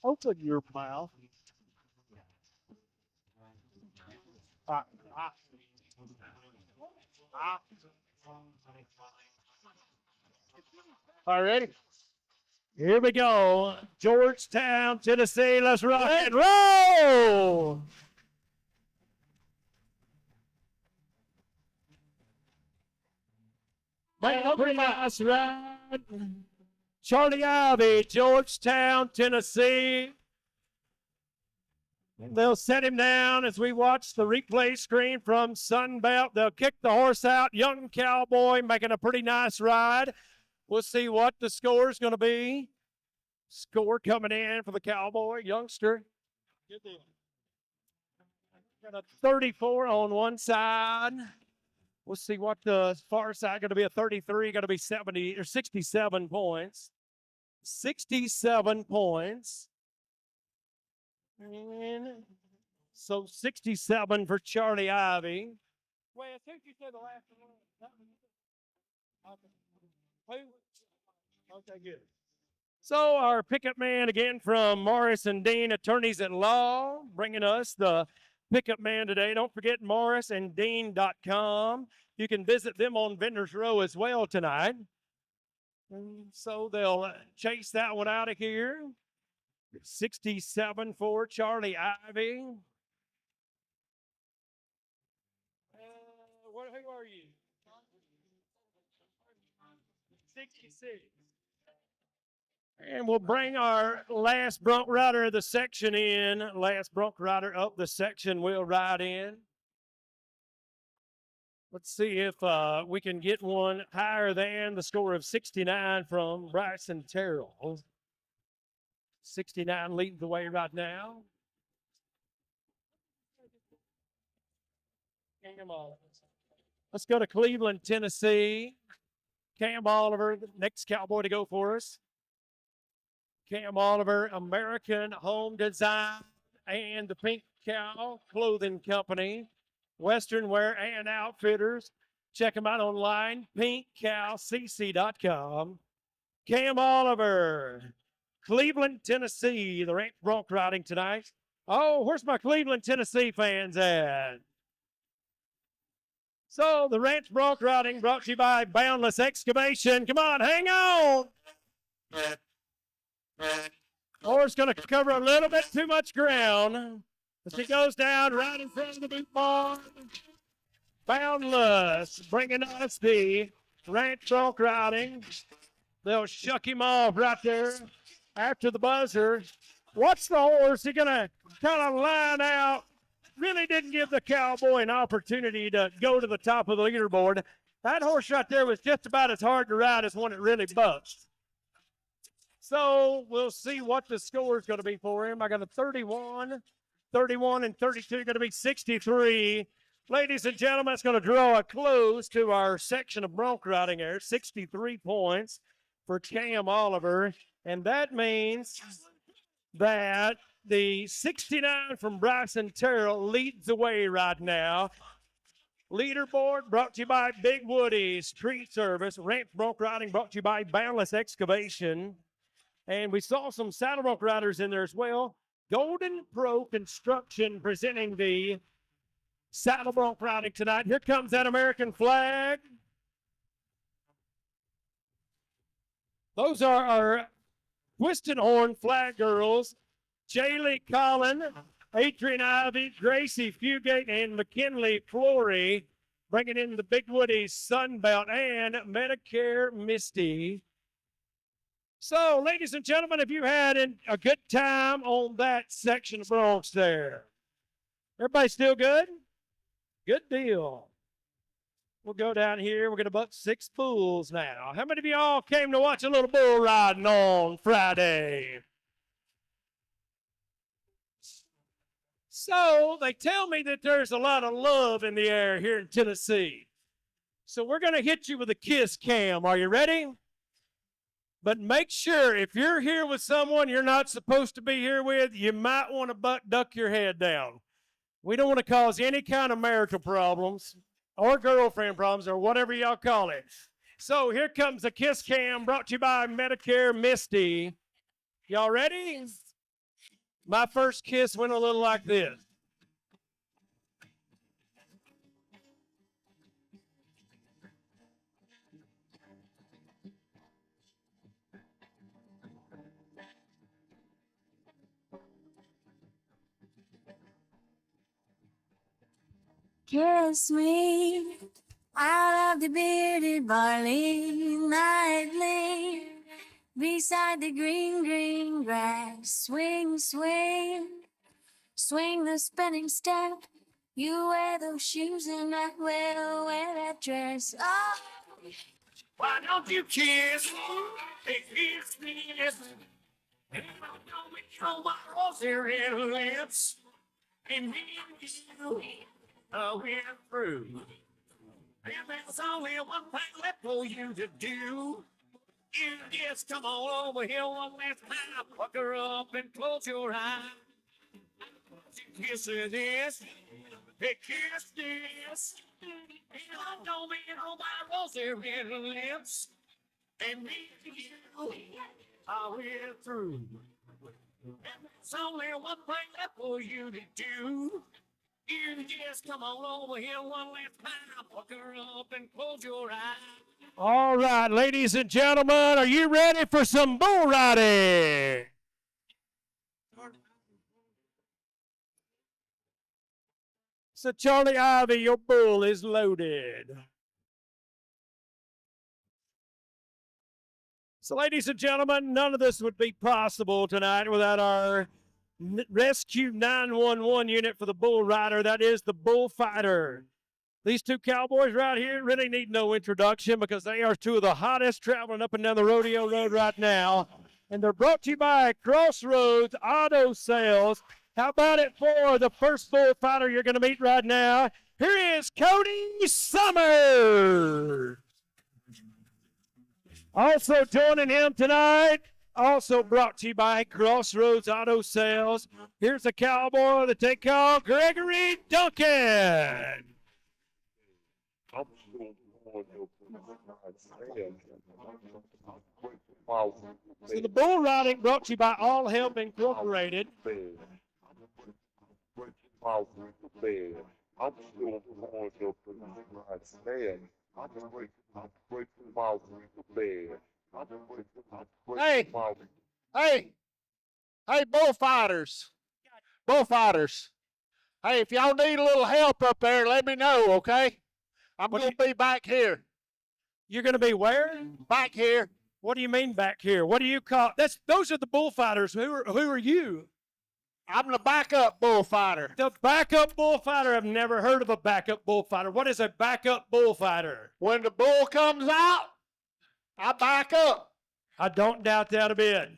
Open your mouth. All right, ready? Here we go. Georgetown, Tennessee. Let's rock and roll. Pretty nice ride. Charlie Ivy, Georgetown, Tennessee. They'll set him down as we watch the replay screen from Sunbelt. They'll kick the horse out. Young Cowboy making a pretty nice ride. We'll see what the score is going to be. Score coming in for the Cowboy youngster. Good deal. Got a 34 on one side. We'll see what the far side going to be. A 33, going to be 70 or 67 points. 67 points. And so 67 for Charlie Ivy. Wait, I think you said the last one. Who? Okay, good. So our pickup man again from Morris and Dean Attorneys at Law, bringing us the pickup man today. Don't forget morrisanddean.com. You can visit them on Vendors Row as well tonight. And so they'll chase that one out of here. 67 for Charlie Ivy. Who are you? 66. And we'll bring our last bronc rider of the section in. Last bronc rider up the section will ride in. Let's see if we can get one higher than the score of 69 from Bryson Terrell. 69 leading the way right now. Cam Oliver. Let's go to Cleveland, Tennessee. Cam Oliver, the next cowboy to go for us. Cam Oliver, American Home Design and the Pink Cow Clothing Company. Western Wear and Outfitters. Check them out online, pinkcowcc.com. Cam Oliver, Cleveland, Tennessee, the ranch bronc riding tonight. Oh, where's my Cleveland, Tennessee fans at? So the ranch bronc riding brought to you by Boundless Excavation. Come on, hang on. Horse going to cover a little bit too much ground. As he goes down right in front of the boot barn. Boundless bringing us the ranch bronc riding. They'll shuck him off right there after the buzzer. Watch the horse. He's going to kind of line out really didn't give the cowboy an opportunity to go to the top of the leaderboard. That horse right there was just about as hard to ride as one that really bucks. So we'll see what the score is going to be for him. I got a 31, 31, and 32 going to be 63. Ladies and gentlemen, it's going to draw a close to our section of bronc riding here. 63 points for Cam Oliver. And that means that the 69 from Bryson Terrell leads the way right now. Leaderboard brought to you by Big Woody's Treat Service. Ranch Bronc Riding brought to you by Boundless Excavation. And we saw some saddle bronc riders in there as well. Golden Pro Construction presenting the saddle bronc riding tonight. Here comes that American flag. Those are our Twisted Horn flag girls. Jaylee Collin, Adrian Ivy, Gracie Fugate, and McKinley Flory bringing in the Big Woody's Sunbelt and Medicare Misty. So, ladies and gentlemen, if you had a good time on that section of broncs there, everybody still good? Good deal. We'll go down here. We're going to buck 6 bulls now. How many of y'all came to watch a little bull riding on Friday? So, they tell me that there's a lot of love in the air here in Tennessee. So, we're going to hit you with a kiss cam. Are you ready? But make sure if you're here with someone you're not supposed to be here with, you might want to duck your head down. We don't want to cause any kind of marital problems or girlfriend problems or whatever y'all call it. So here comes the kiss cam brought to you by Medicare Misty. Y'all ready? My first kiss went a little like this. Kiss me out of the bearded barley nightly, beside the green, green grass. Swing, swing, swing the spinning step. You wear those shoes and I will wear that dress. Oh. Why don't you kiss me? And don't me show my rosy red lips. And me and you, we're through. And there's only one thing left for you to do. You just come on over here one last time, pucker up and close your eyes. Kiss this, kiss this. And I don't mean on my rosy red lips. And me and you, we're through. And there's only one thing left for you to do. You just come on over here one last time, pucker up and close your eyes. All right, ladies and gentlemen, are you ready for some bull riding? So, Charlie Ivy, your bull is loaded. So, ladies and gentlemen, none of this would be possible tonight without our Rescue 911 unit for the bull rider. That is the bullfighter. These two cowboys right here really need no introduction because they are two of the hottest traveling up and down the rodeo road right now. And they're brought to you by Crossroads Auto Sales. How about it for the first bullfighter you're going to meet right now? Here is Cody Summers. Also joining him tonight, also brought to you by Crossroads Auto Sales. Here's a cowboy that they call Gregory Duncan. So the bull riding brought to you by All Help Incorporated. Hey, bullfighters. Bullfighters. Hey, if y'all need a little help up there, let me know, okay? I'm going to be back here. You're going to be where? Back here. What do you mean back here? What do you call? Those are the bullfighters. Who are you? I'm the backup bullfighter. The backup bullfighter. I've never heard of a backup bullfighter. What is a backup bullfighter? When the bull comes out, I back up. I don't doubt that a bit.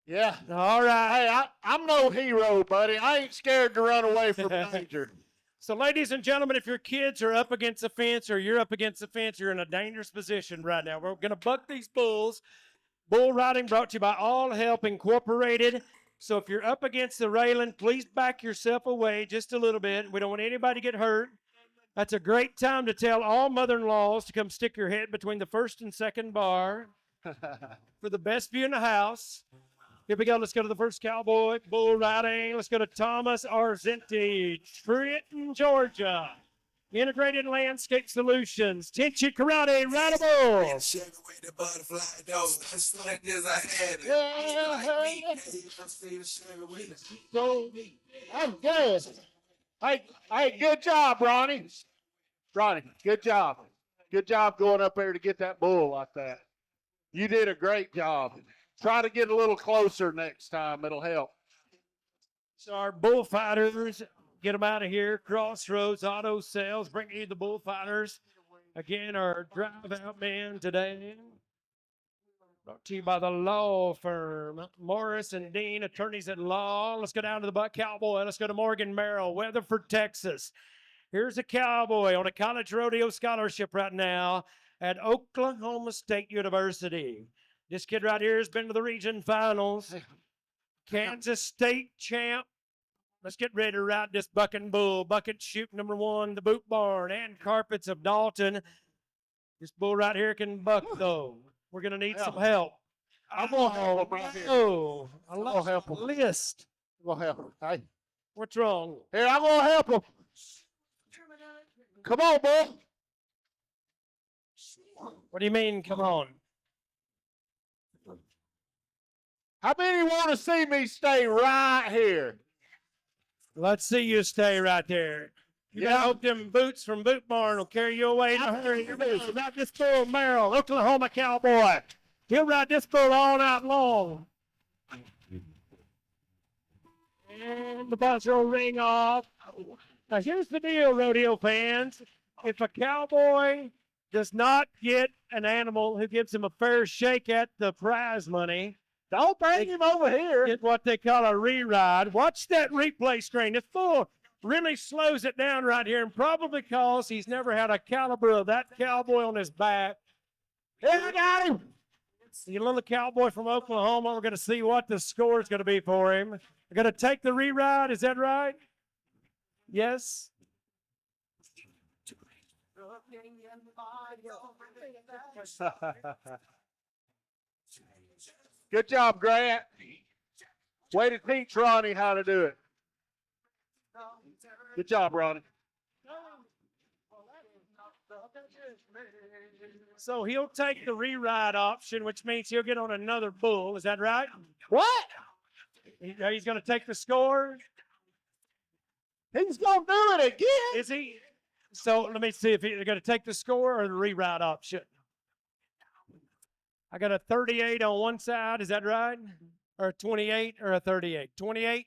Yeah. All right. Hey, I'm no hero, buddy. I ain't scared to run away from danger. So, ladies and gentlemen, if your kids are up against the fence or you're up against the fence, you're in a dangerous position right now. We're going to buck these bulls. Bull riding brought to you by All Help Incorporated. So if you're up against the railing, please back yourself away just a little bit. We don't want anybody to get hurt. That's a great time to tell all mother-in-laws to come stick your head between the first and second bar for the best view in the house. Here we go. Let's go to the first cowboy. Bull riding. Let's go to Thomas Arzenti, Trenton, Georgia. Integrated Landscape Solutions. Tenchi Karate, Rideable. So, I'm good. Hey, good job, Ronnie. Ronnie, good job. Good job going up there to get that bull like that. You did a great job. Try to get a little closer next time. It'll help. So our bullfighters, get them out of here. Crossroads Auto Sales, bringing you the bullfighters. Again, our drive-out man today. Brought to you by the law firm, Morris and Dean, attorneys at law. Let's go down to the Buck Cowboy. Let's go to Morgan Merrill, Weatherford, Texas. Here's a cowboy on a college rodeo scholarship right now at Oklahoma State University. This kid right here has been to the region finals. Kansas State champ. Let's get ready to ride this bucking bull. Bucket shoot number 1, the Boot Barn and Carpets of Dalton. This bull right here can buck, though. We're going to need some help. I'm going to help him right here. Oh, I gonna lost help the him. list. I'm going to help him. Hey, What's wrong? here, I'm going to help him. Come on, bull. What do you mean, come on? How many want to see me stay right here? Let's see you stay right there. You better hope them boots from Boot Barn will carry you away in a hurry. Here we go. Ride this bull, Merrill, Oklahoma cowboy. He'll ride this bull all night long. And the buzzer will ring off. Now, here's the deal, rodeo fans. If a cowboy does not get an animal who gives him a fair shake at the prize money, Don't bring him over here. get what they call a re-ride. Watch that replay screen. This bull really slows it down right here, and probably because he's never had a caliber of that cowboy on his back. Here, I got him. The little cowboy from Oklahoma, we're going to see what the score is going to be for him. We're going to take the re-ride. Is that right? Yes? Good job, Grant. Way to teach Ronnie how to do it. Good job, Ronnie. So he'll take the re-ride option, which means he'll get on another bull. Is that right? What? He's going to take the score. He's going to do it again. Is he? So let me see if he's going to take the score or the re-ride option. I got a 38 on one side. Is that right? Or a 28 or a 38? 28?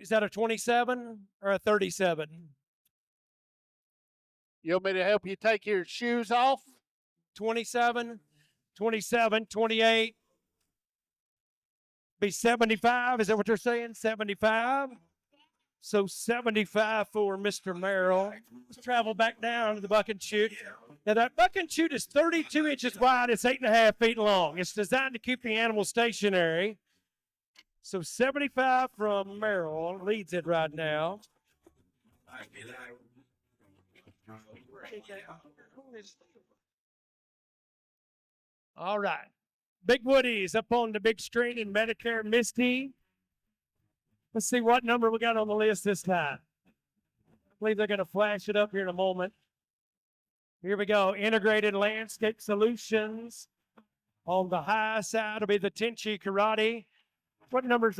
Is that a 27 or a 37? You want me to help you take your shoes off? 27, 27, 28. Be 75. Is that what you're saying? 75? So 75 for Mr. Merrill. Let's travel back down to the buck and shoot. Now that buck and shoot is 32 inches wide. It's 8.5 feet long. It's designed to keep the animal stationary. So 75 from Merrill leads it right now. All right. Big Woody's up on the big screen in Medicare Misty. Let's see what number we got on the list this time. I believe they're going to flash it up here in a moment. Here we go. Integrated Landscape Solutions. On the high side will be the Tenchi Karate. What number is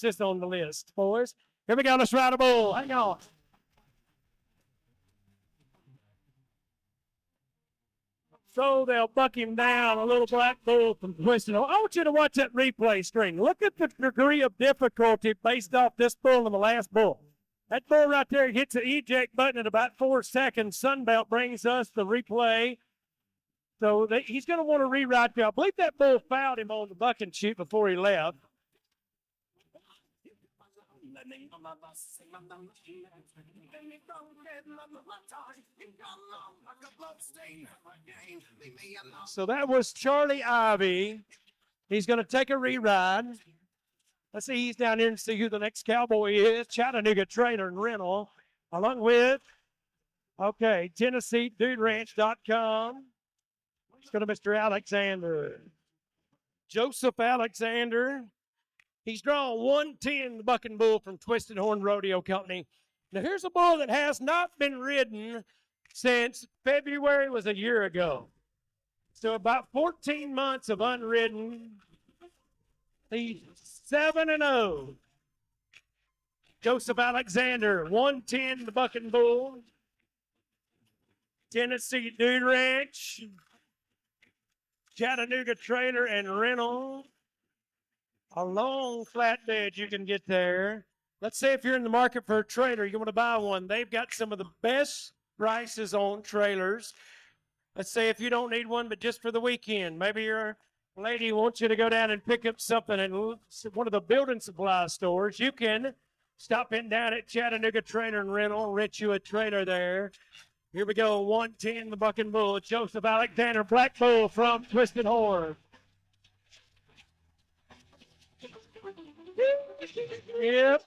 this on the list, boys? Here we go. Let's ride a bull. Hang on. So they'll buck him down, a little black bull from Twisted. I want you to watch that replay string. Look at the degree of difficulty based off this bull and the last bull. That bull right there hits the eject button in about 4 seconds. Sunbelt brings us the replay. So he's going to want to rewrite there. I believe that bull fouled him on the buck and shoot before he left. So that was Charlie Ivy. He's going to take a reride. Let's see, he's down here and see who the next cowboy is. Chattanooga Trailer and Rental, along with, okay, TennesseeDudeRanch.com. Let's go to Mr. Alexander. Joseph Alexander. He's drawn 110, the bucking bull from Twisted Horn Rodeo Company. Now, here's a bull that has not been ridden since February was a year ago. So about 14 months of unridden. He's 7-0. Joseph Alexander, 110, the bucking bull. Tennessee Dude Ranch. Chattanooga Trailer and Rental. A long flatbed you can get there. Let's say if you're in the market for a trailer, you want to buy one. They've got some of the best prices on trailers. Let's say if you don't need one, but just for the weekend. Maybe your lady wants you to go down and pick up something at one of the building supply stores. You can stop in down at Chattanooga Trailer and Rental, rent you a trailer there. Here we go, 110, the bucking bull. Joseph Alexander, black bull from Twisted Horn. Yep.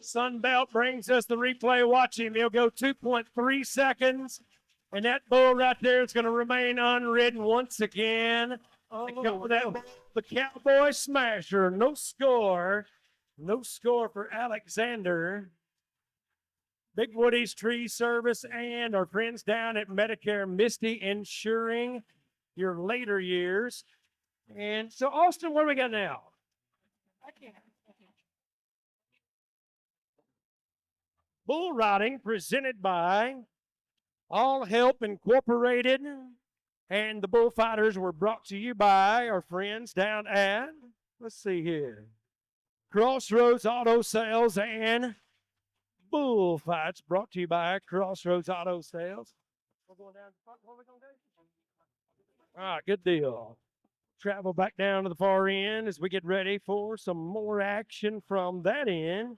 Sunbelt brings us the replay. Watch him. He'll go 2.3 seconds. And that bull right there is going to remain unridden once again. The Cowboy Smasher. No score. No score for Alexander. Big Woody's Tree Service and our friends down at Medicare Misty Insuring your later years. And so, Austin, what do we got now? Bull riding presented by All Help Incorporated. And the bullfighters were brought to you by our friends down at, let's see here, Crossroads Auto Sales and Bullfights brought to you by Crossroads Auto Sales. We're going down to the front. What are we going to do? All right, good deal. Travel back down to the far end as we get ready for some more action from that end.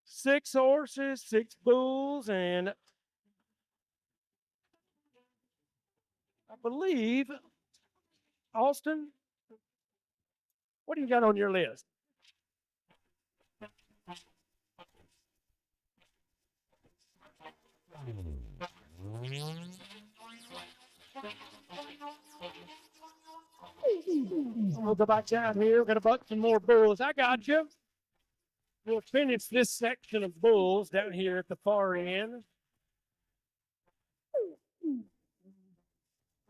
6 horses, 6 bulls, and I believe, Austin, what do you got on your list? We'll go back down here. We're going to buck some more bulls. I got you. We'll finish this section of bulls down here at the far end.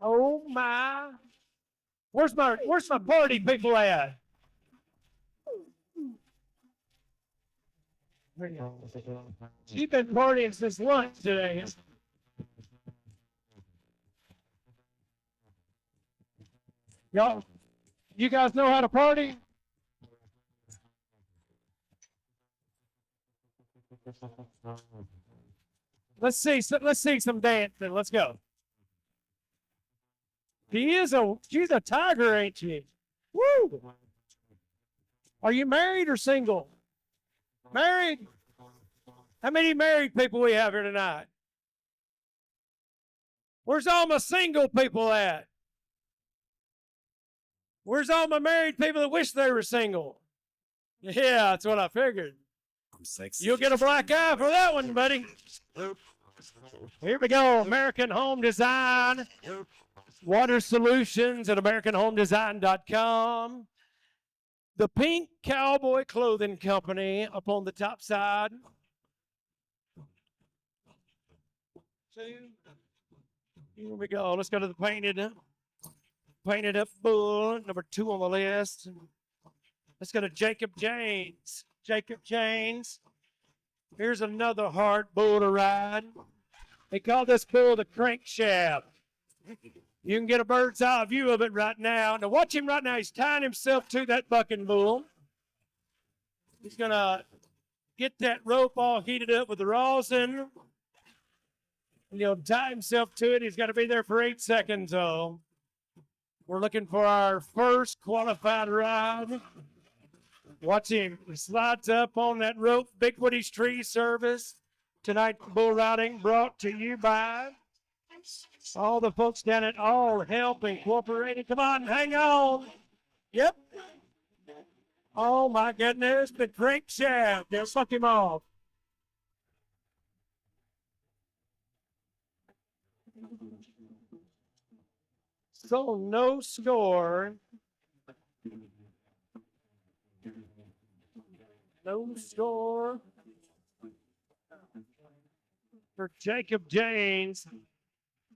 Oh my! Where's my party people at? She's been partying since lunch today. Y'all, you guys know how to party? Let's see some dancing. Let's go. She's a tiger, ain't she? Woo! Are you married or single? Married? How many married people we have here tonight? Where's all my single people at? Where's all my married people that wish they were single? Yeah, that's what I figured. I'm sexy. You'll get a black eye for that one, buddy. Here we go. American Home Design. Water Solutions at AmericanHomeDesign.com. The Pink Cowboy Clothing Company up on the top side. 2. Here we go. Let's go to the painted up bull, number 2 on the list. Let's go to Jacob James. Jacob James. Here's another hard bull to ride. They call this bull the crankshaft. You can get a bird's eye view of it right now. Now watch him right now. He's tying himself to that bucking bull. He's going to get that rope all heated up with the rosin. And he'll tie himself to it. He's got to be there for 8 seconds, though. We're looking for our first qualified ride. Watch him. He slides up on that rope. Big Woody's Tree Service. Tonight, bull riding brought to you by all the folks down at All Help Incorporated. Come on, hang on. Yep. Oh, my goodness. The crankshaft. They'll suck him off. So, no score. No score for Jacob James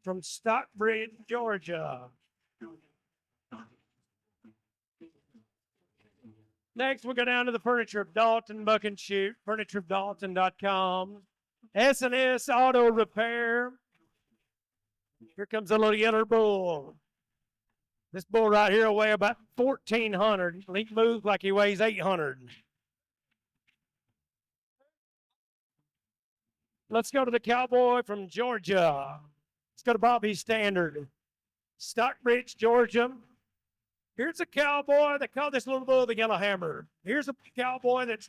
from Stockbridge, Georgia. Next, we'll go down to the Furniture of Dalton, Buck and Shoot, furnitureofdalton.com. S&S Auto Repair. Here comes a little yellow bull. This bull right here will weigh about 1,400. He moves like he weighs 800. Let's go to the cowboy from Georgia. Let's go to Bobby Standard. Stockbridge, Georgia. Here's a cowboy. They call this little bull the Yellow Hammer. Here's a cowboy that's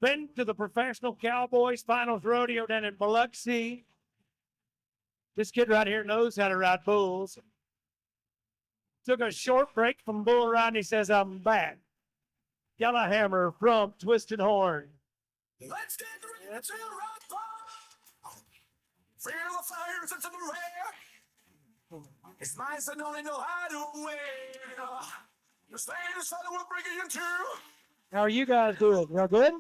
been to the Professional Cowboys Finals Rodeo down in Biloxi. This kid right here knows how to ride bulls. Took a short break from bull riding. He says, I'm back. Yellow Hammer from Twisted Horn. Let's get ready to rock. Feel the fires into the air. It's nice and only know how to wear. The latest fellow will bring you into. How are you guys doing? Y'all good?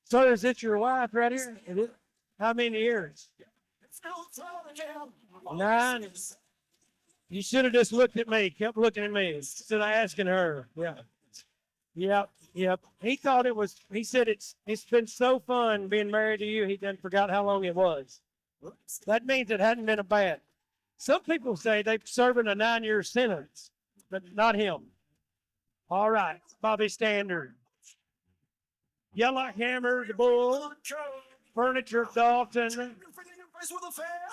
So is it your wife right here? Is it? How many years? 9. You should have just looked at me. Kept looking at me instead of asking her. Yeah. Yep. He thought it was. He said it's been so fun being married to you. He done forgot how long it was. That means it hadn't been a bad. Some people say they're serving a 9-year sentence, but not him. All right, Bobby Standard. Yellow Hammer, the bull. Furniture of Dalton.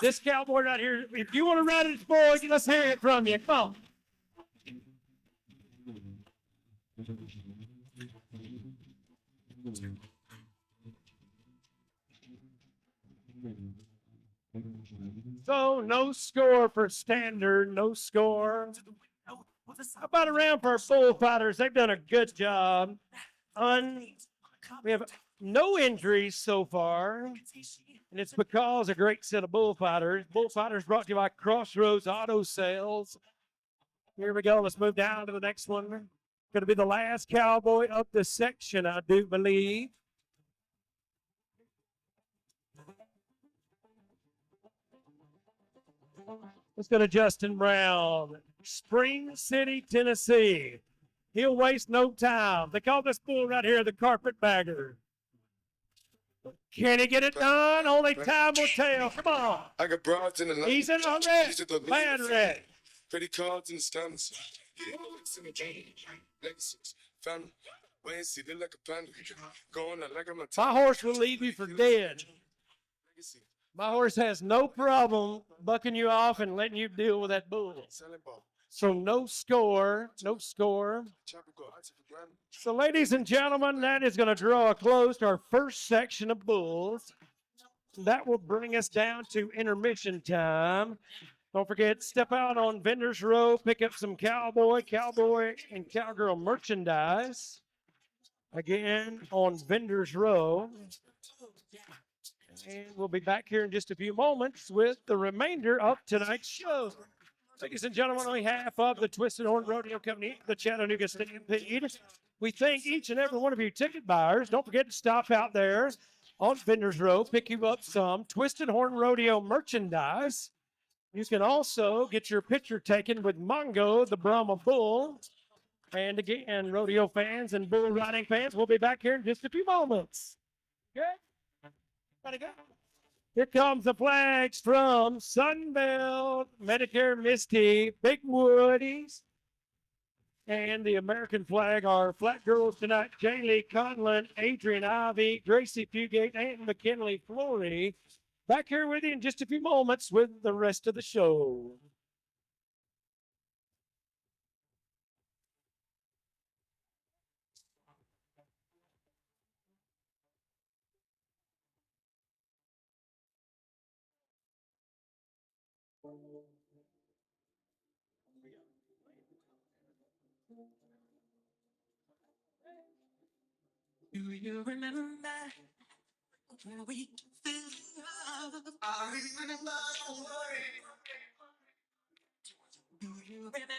This cowboy right here, if you want to ride this bull, let's hear it from you. Come on. So, no score for Standard, no score. How about a round for our bullfighters? They've done a good job. We have no injuries so far, and it's because a great set of bullfighters. Bullfighters brought to you by Crossroads Auto Sales. Here we go. Let's move down to the next one. Going to be the last cowboy of the section, I do believe. Let's go to Justin Brown, Spring City, Tennessee. He'll waste no time. They call this bull right here the carpetbagger. Can he get it done? Only time will tell. Come on. I got broads in the line. He's in on red. Bad red. Credit cards in the stands. Legacies. Family. Wait and see, they like a panda. Going out like I'm a My horse will leave you for dead. legacy. My horse has no problem bucking you off and letting you deal with that bull. Selling ball. So no score, no score. Chopper go out to the ground. So ladies and gentlemen, that is going to draw a close to our first section of bulls. That will bring us down to intermission time. Don't forget, step out on Vendors Row, pick up some cowboy, and cowgirl merchandise. Again, on Vendors Row. And we'll be back here in just a few moments with the remainder of tonight's show. Ladies and gentlemen, on behalf of the Twisted Horn Rodeo Company, the Chattanooga Stampede, we thank each and every one of you ticket buyers. Don't forget to stop out there on Vendors Row, pick you up some Twisted Horn Rodeo merchandise. You can also get your picture taken with Mongo, the Brahma Bull. And again, rodeo fans and bull riding fans, we'll be back here in just a few moments. Okay? Gotta go. Here comes the flags from Sunbelt, Medicare Misty, Big Woodies, and the American flag are Flat Girls tonight, Jaylee Conlon, Adrian Ivy, Gracie Fugate, and McKinley Flory. Back here with you in just a few moments with the rest of the show. Do you remember when we fell in love? I remember, don't worry. Do you remember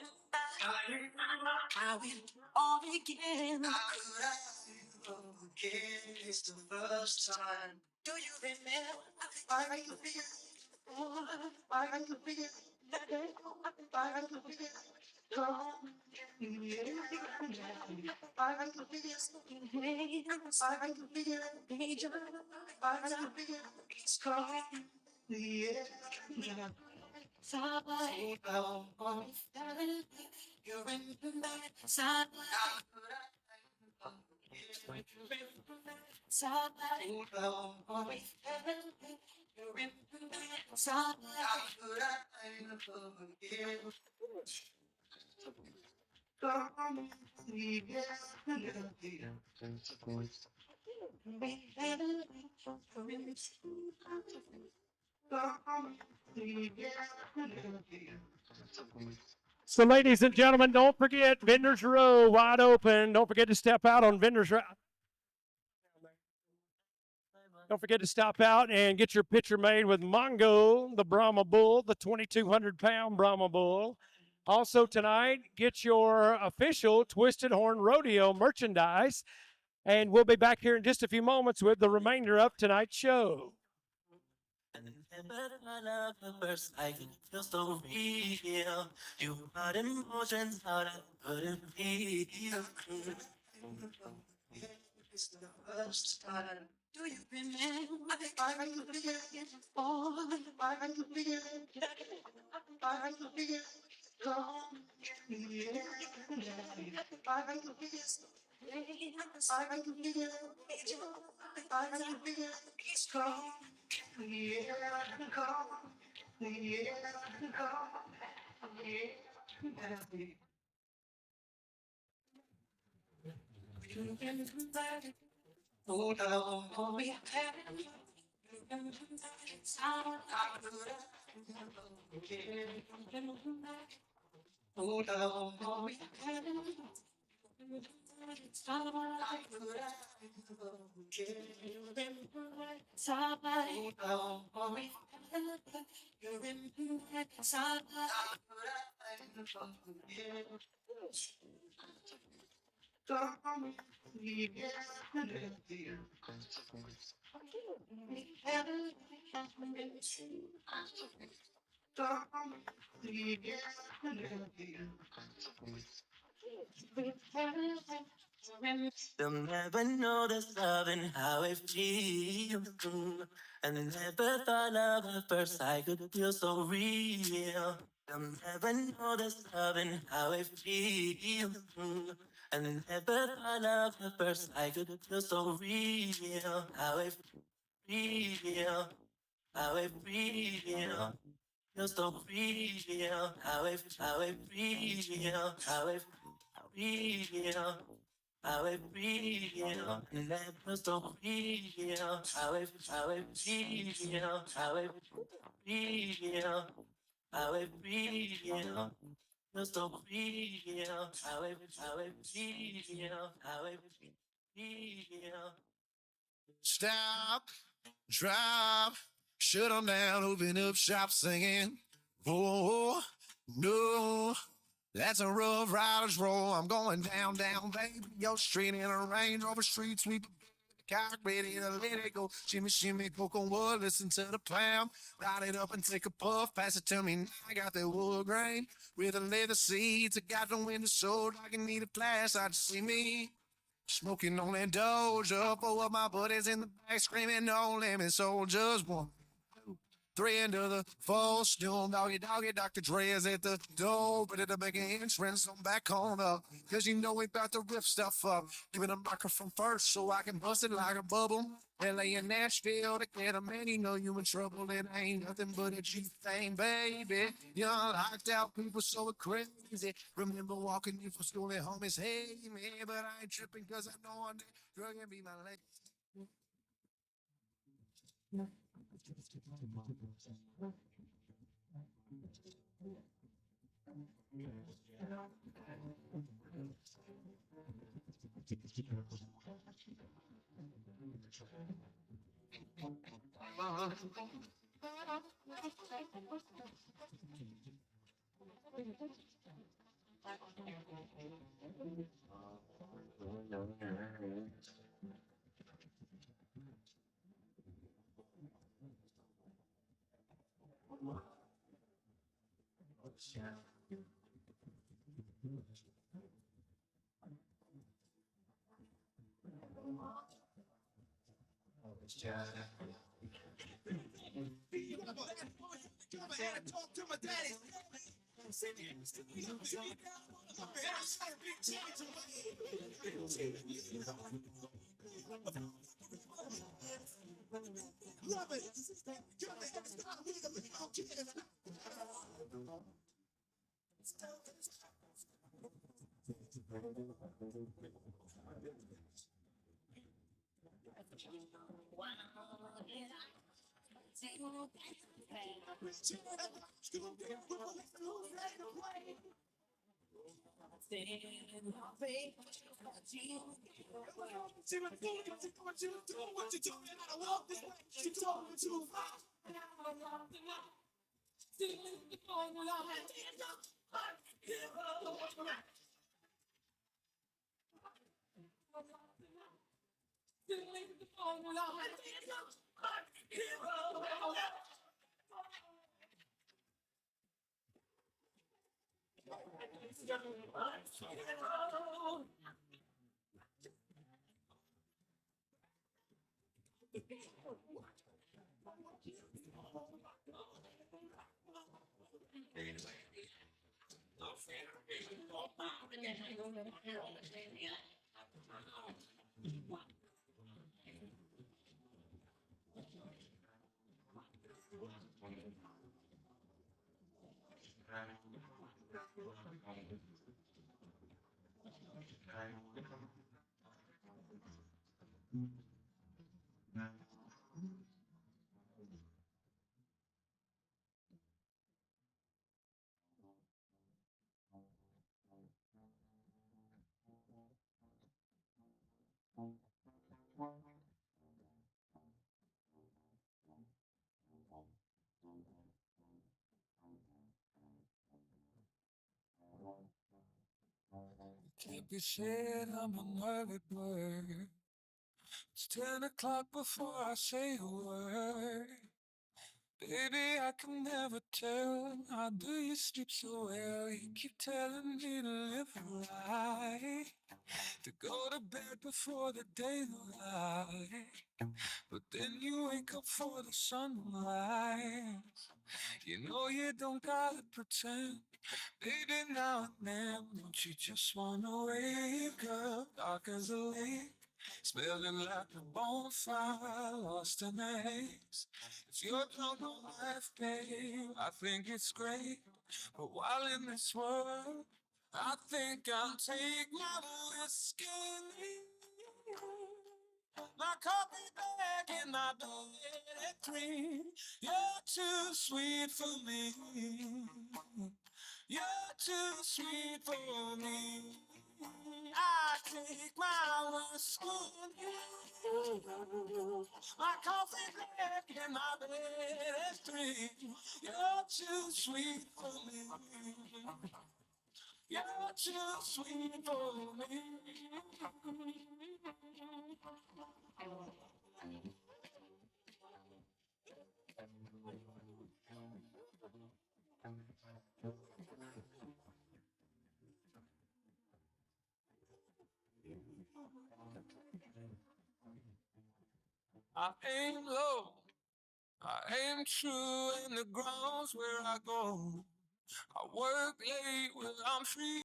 how it all began? How could I forget it's the first time? Do you remember? I could be I could be that day. I could be gone. I could be something hands. I could be danger. I could be it's calling. Yeah. Somebody go on. You remember somebody. Somebody go on. You remember somebody. So, ladies and gentlemen, don't forget Vendors Row wide open. Don't forget to step out on Vendors Row. Don't forget to stop out and get your picture made with Mongo, the Brahma Bull, the 2,200-pound Brahma Bull. Also tonight, get your official Twisted Horn Rodeo merchandise. And we'll be back here in just a few moments with the remainder of tonight's show. My love at first sight, it feels so real. You brought emotions out I couldn't feel. It's the first time. Do you remember? I could be all. I could be I could be gone. Yeah. I could be I could be I could be strong. Yeah, come, yeah, come, yeah. Oh, no, we had they'll never know this love and how it feels. And I never thought love at first sight could feel so real. They'll never know this love and how it feels. And I never thought love at first sight could feel so real. How it real, how it real. Feels so real, how it real, how it real. How it real, and that was so real. How it real, how it real, how it real. Was so real. How it real, how it real. Stop, drop, shut 'em down, open up shop singing. Oh, no, that's a rough rider's roll. I'm going down, down, baby, your street in a Range Rover street sweep. cock ready to let it go. Shimmy, shimmy, poke on wood, listen to the pound. Light it up and take a puff, pass it to me. Now I got that wood grain with the leather seats. I got the window so dark, I need a flashlight to see me. Smoking on that Doja, four of my buddies in the back screaming, no limit soldiers. 1, 2, 3 into the full still doggy doggy. Dr. Dre is at the door, ready to make an entrance. I'm back on up, cause you know we about to rip stuff up. Give it a microphone first so I can bust it like a bubble. LA and Nashville together, man, you know you in trouble. It ain't nothing but a G thing, baby. You're locked out, people so crazy. Remember walking in from school at home, it's hey, man, but I ain't tripping cause I know one day you're gonna be my leg. Can't be said I'm an early bird. It's 10 o'clock before I say a word. Baby, I can never tell. How do you sleep so well? You keep telling me to live a lie, to go to bed before the daylight. But then you wake up for the sunrise. You know you don't gotta pretend. Baby, now and then, don't you just wanna wake up dark as a lake, smelling like a bonfire lost in the haze? If you're drunk on life, babe, I think it's great. But while in this world, I think I'll take my whiskey, my coffee bag, and my bed at 3. You're too sweet for me. You're too sweet for me. I take my whiskey, my coffee bag, and my bed at 3. You're too sweet for me. You're too sweet for me. I aim low, I aim true in the grounds where I go. I work late when I'm free.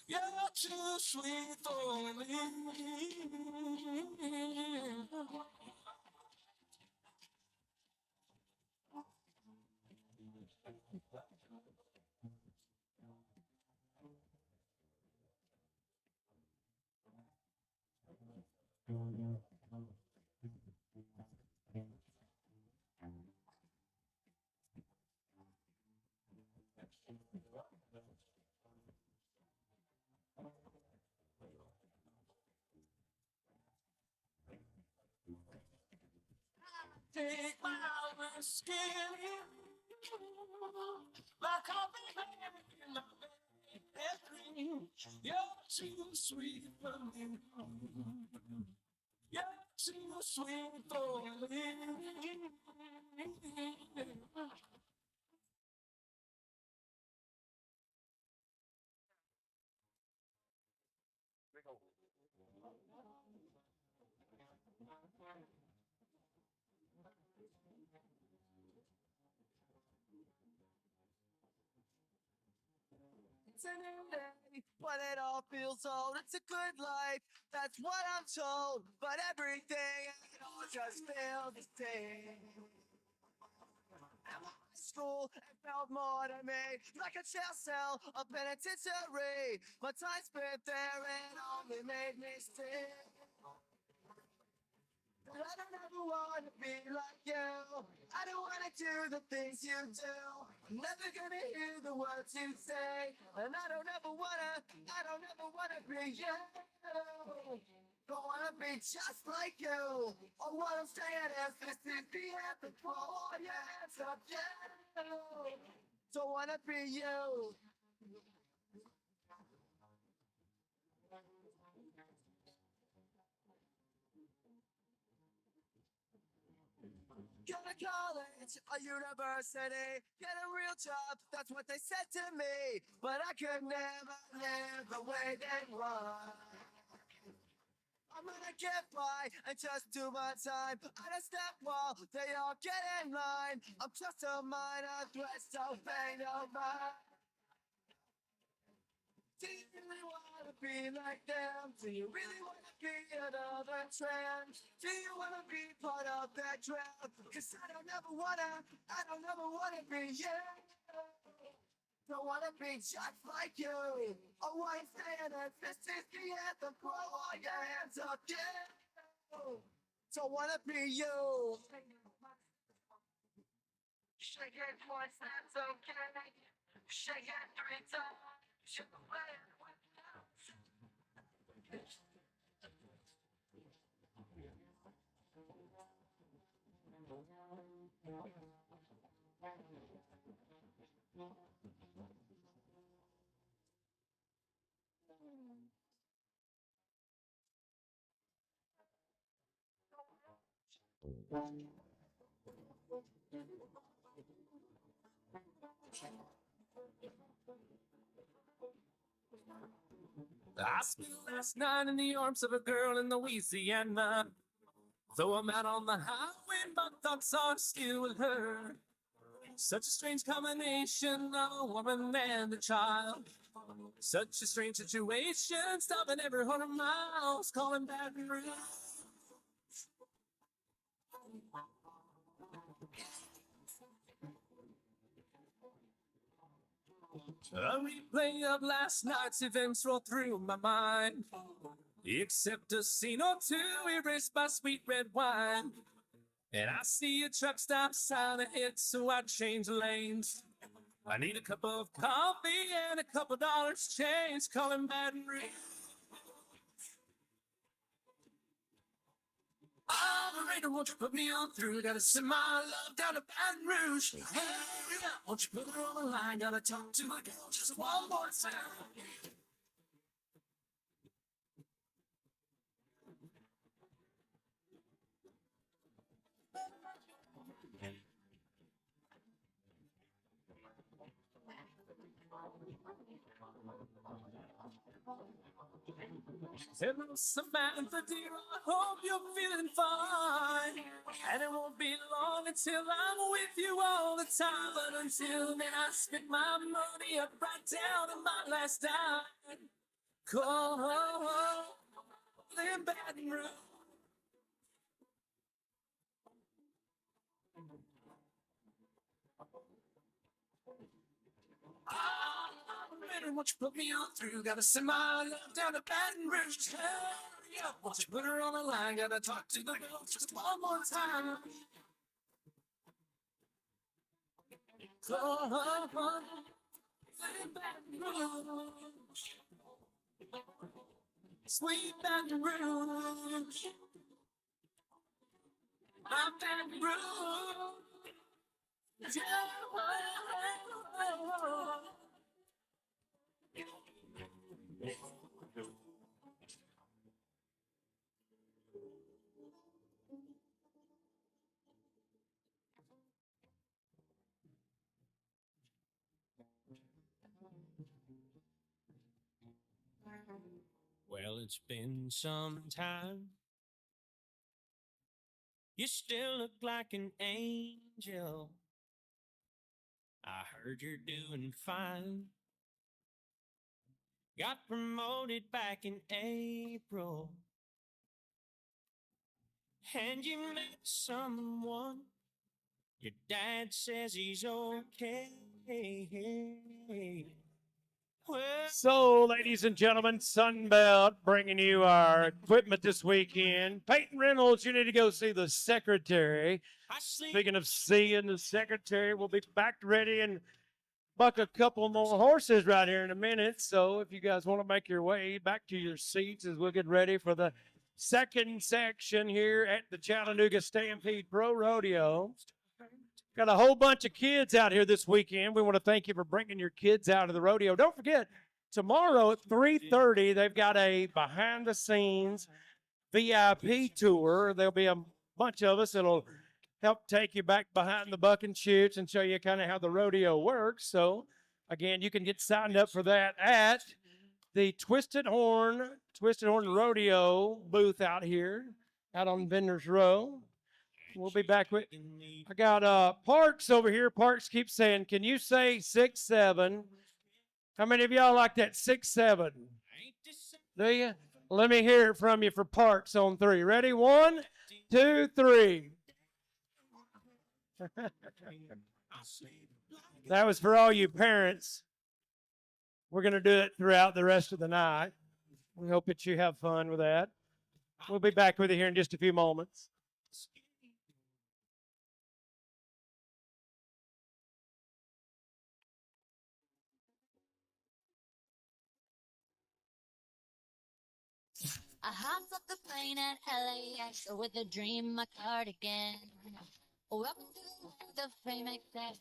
You're too sweet for me. Take my whiskey, my coffee in my bedroom. You're too sweet for me. You're too sweet for me. It's a new day, but it all feels old. It's a good life, that's what I'm told. But everything, it all just feels the same. At my school, it felt more to me like a jail cell, a penitentiary. My time spent there, it only made me sick. But I don't ever want to be like you. I don't want to do the things you do. I'm never gonna hear the words you say. And I don't ever wanna be you. Don't wanna be just like you. All what I'm saying is this is the anthem for all your hands up, yeah. Don't wanna be you. Go to college, a university, get a real job, that's what they said to me. But I could never live the way they want. I'm gonna get by and just do my time. I just step while they all get in line. I'm just a minor threat, so pay no mind. Do you really wanna be like them? Do you really wanna be another trend? Do you wanna be part of that trend? Cause I don't ever wanna be you. Don't wanna be just like you. Oh, why you saying that this is the anthem? Throw all your hands up, yeah. Don't wanna be you. Shake it twice, that's okay. Shake it 3 times. Shake it away. I spent last night in the arms of a girl in Louisiana. Though I'm out on the highway, my thoughts are still with her. Such a strange combination of a woman and a child. Such a strange situation, stopping every 100 miles, calling Baton Rouge. A replay of last night's events roll through my mind, except a scene or two erased by sweet red wine. And I see a truck stop sign ahead, so I change lanes. I need a cup of coffee and a couple dollars change, calling Baton Rouge. Operator, won't you put me on through? Gotta send my love down to Baton Rouge. Hurry up, won't you put her on the line? Gotta talk to a girl just one more time. Hello, Samantha, dear, I hope you're feeling fine. And it won't be long until I'm with you all the time. But until then, I spend my money up right down to my last dime. Call in Baton Rouge. Won't you put me on through? Gotta send my love down to Baton Rouge. Hurry up, won't you put her on the line? Gotta talk to the girl just one more time. Call in Baton Rouge. Sweet Baton Rouge. My Baton Rouge. Well, it's been some time. You still look like an angel. I heard you're doing fine. Got promoted back in April. And you met someone. Your dad says he's okay. Well, So, ladies and gentlemen, Sunbelt bringing you our equipment this weekend. Peyton Reynolds, you need to go see the secretary. I sleep. Speaking of seeing the secretary, we'll be back ready and buck a couple more horses right here in a minute. So if you guys want to make your way back to your seats as we'll get ready for the second section here at the Chattanooga Stampede Pro Rodeo. Got a whole bunch of kids out here this weekend. We want to thank you for bringing your kids out to the rodeo. Don't forget, tomorrow at 3:30, they've got a behind-the-scenes VIP tour. There'll be a bunch of us that'll help take you back behind the buck and chutes and show you kind of how the rodeo works. So, again, you can get signed up for that at the Twisted Horn Rodeo booth out here, out on Vendors Row. We'll be back with. I got Parks over here. Parks keeps saying, "Can you say 6-7?" How many of y'all like that 6-7? Do you? Let me hear it from you for Parks on 3. Ready? 1, 2, 3. That was for all you parents. We're going to do it throughout the rest of the night. We hope that you have fun with that. We'll be back with you here in just a few moments. I hopped off the plane at LAX with a dream, my cardigan. Welcome to the fame excess.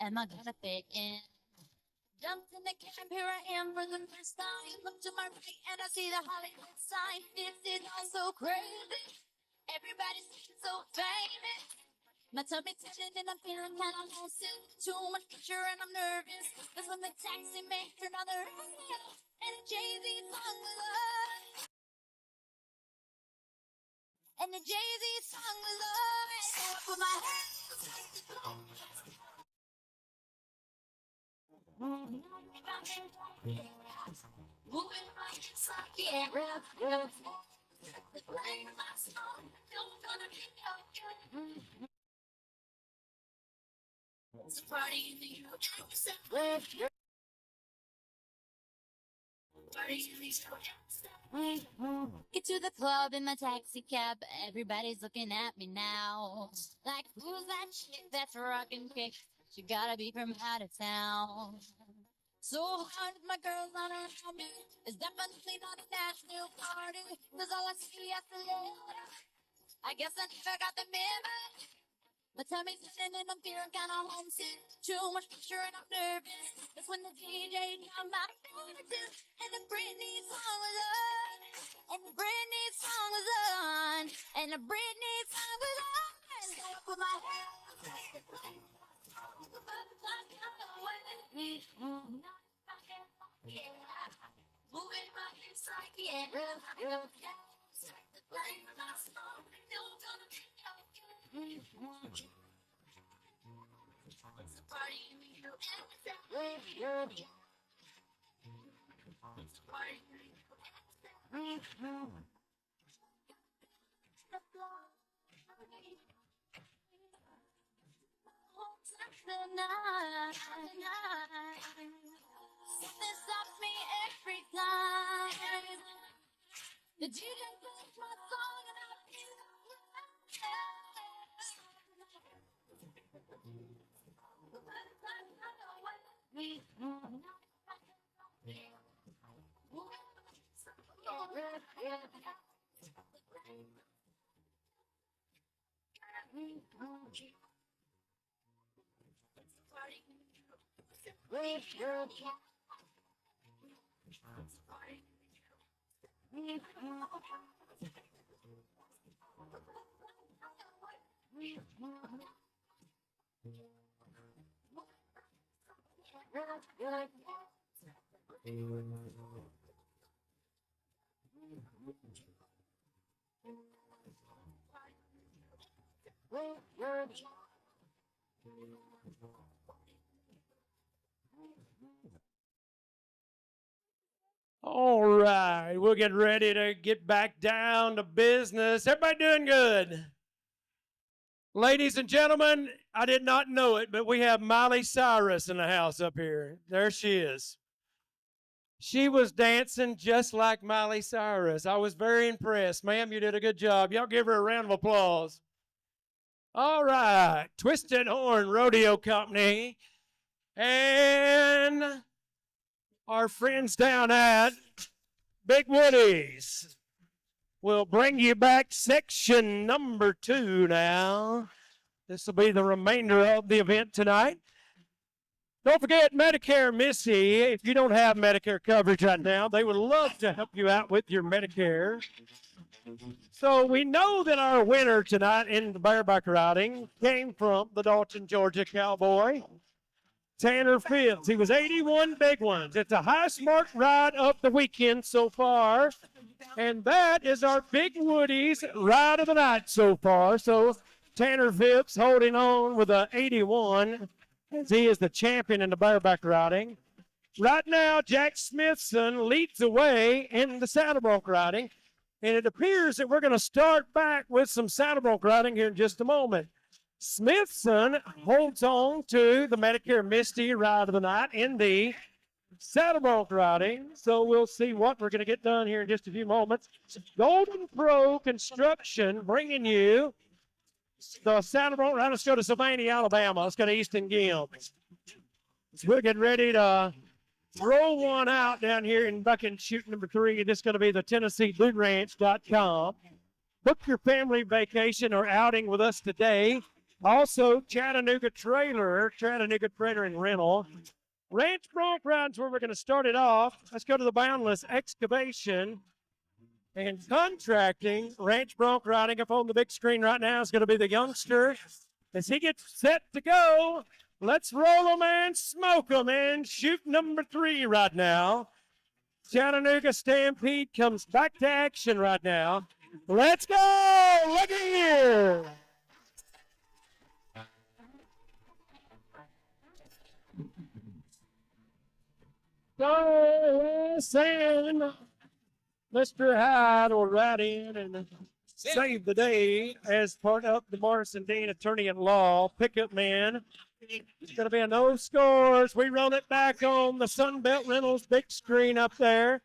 Am I gonna fit in? Jumped in the cab, here I am for the first time. Look to my right and I see the Hollywood sign. This is all so crazy. Everybody's so famous. My tummy's turning and I'm feeling kind of homesick. Too much pressure and I'm nervous. That's when the taxi man turned on the radio and the Jay-Z song was on. And the Jay-Z song was on. So I put my hands moving my hips like yeah, rough. Playing my song, don't gonna be okay. It's a party in the US. Party in the US. Get to the club in my taxi cab. Everybody's looking at me now. Like, who's that chick that's rockin' kick? She gotta be from out of town. So hard my girls on around me. It's definitely not a national party. Cause all I see is the Lord. I guess I never got the memo. My tummy's turning and I'm feeling kinda homesick. Too much pressure and I'm nervous. That's when the DJ got my notice. And the Britney song was on. And the Britney song was on. And the Britney song was on. So I put my hands moving my hips like yeah, playing my song, don't gonna be okay. It's a party in the US. It's a party in the US. Something stops me every time. The DJ plays my song and I feel All right, we'll get ready to get back down to business. Everybody doing good? Ladies and gentlemen, I did not know it, but we have Miley Cyrus in the house up here. There she is. She was dancing just like Miley Cyrus. I was very impressed. Ma'am, you did a good job. Y'all give her a round of applause. All right, Twisted Horn Rodeo Company and our friends down at Big Woody's will bring you back section number 2 now. This will be the remainder of the event tonight. Don't forget Medicare Missy. If you don't have Medicare coverage right now, they would love to help you out with your Medicare. So we know that our winner tonight in the bareback riding came from the Dalton, Georgia Cowboy, Tanner Fields. He was 81 big ones. It's the highest marked ride of the weekend so far. And that is our Big Woody's ride of the night so far. So Tanner Fields holding on with a 81 as he is the champion in the bareback riding. Right now, Jack Smithson leads the way in the saddle bronc riding. And it appears that we're going to start back with some saddle bronc riding here in just a moment. Smithson holds on to the Medicare Misty ride of the night in the saddle bronc riding. So we'll see what we're going to get done here in just a few moments. Golden Pro Construction bringing you the saddle bronc riding. Let's go to Sylvania, Alabama. Let's go to Easton Gibbs. We'll get ready to roll one out down here in bucket chute number 3. This is going to be the TennesseeDudeRanch.com. Book your family vacation or outing with us today. Also, Chattanooga Trailer and Rental. Ranch bronc rides where we're going to start it off. Let's go to the Boundless Excavation. And contracting, ranch bronc riding up on the big screen right now is going to be the youngster. As he gets set to go, let's roll 'em and smoke 'em and shoot number 3 right now. Chattanooga Stampede comes back to action right now. Let's go! Look at here! So, saying Mr. Hyde will ride in and save the day as part of the Morrison Dean attorney-at-law pickup man. It's going to be a no scores. We run it back on the Sunbelt Reynolds big screen up there.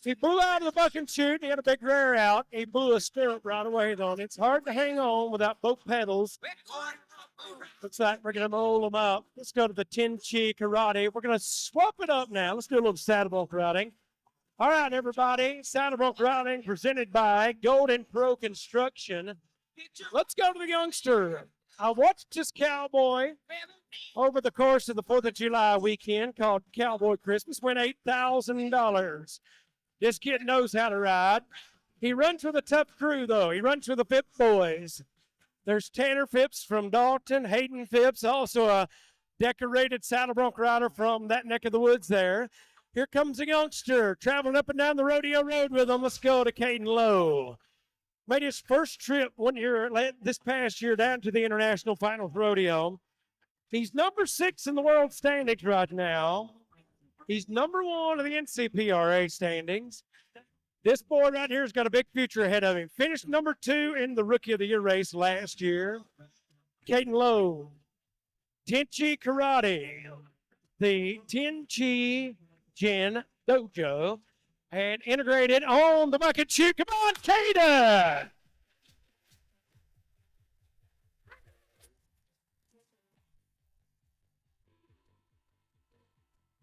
He blew out of the buck and shoot. He had a big rear out. He blew a stirrup right away, though. And it's hard to hang on without both pedals. Looks like we're going to roll them up. Let's go to the Tenchi Karate. We're going to swap it up now. Let's do a little saddle bronc riding. All right, everybody. Saddle bronc riding presented by Golden Pro Construction. Let's go to the youngster. I watched this cowboy over the course of the 4th of July weekend called Cowboy Christmas, win $8,000. This kid knows how to ride. He runs with a tough crew, though. He runs with the Phipps boys. There's Tanner Phipps from Dalton, Hayden Phipps, also a decorated saddle bronc rider from that neck of the woods there. Here comes a youngster traveling up and down the rodeo road with him. Let's go to Caden Lowe. Made his first trip this past year down to the International Finals Rodeo. He's number 6 in the world standings right now. He's number 1 in the NCPRA standings. This boy right here has got a big future ahead of him. Finished number 2 in the Rookie of the Year race last year. Caden Lowe, Tenchi Karate, the Tenchi Gin Dojo, and integrated on the bucket shoot. Come on, Caden!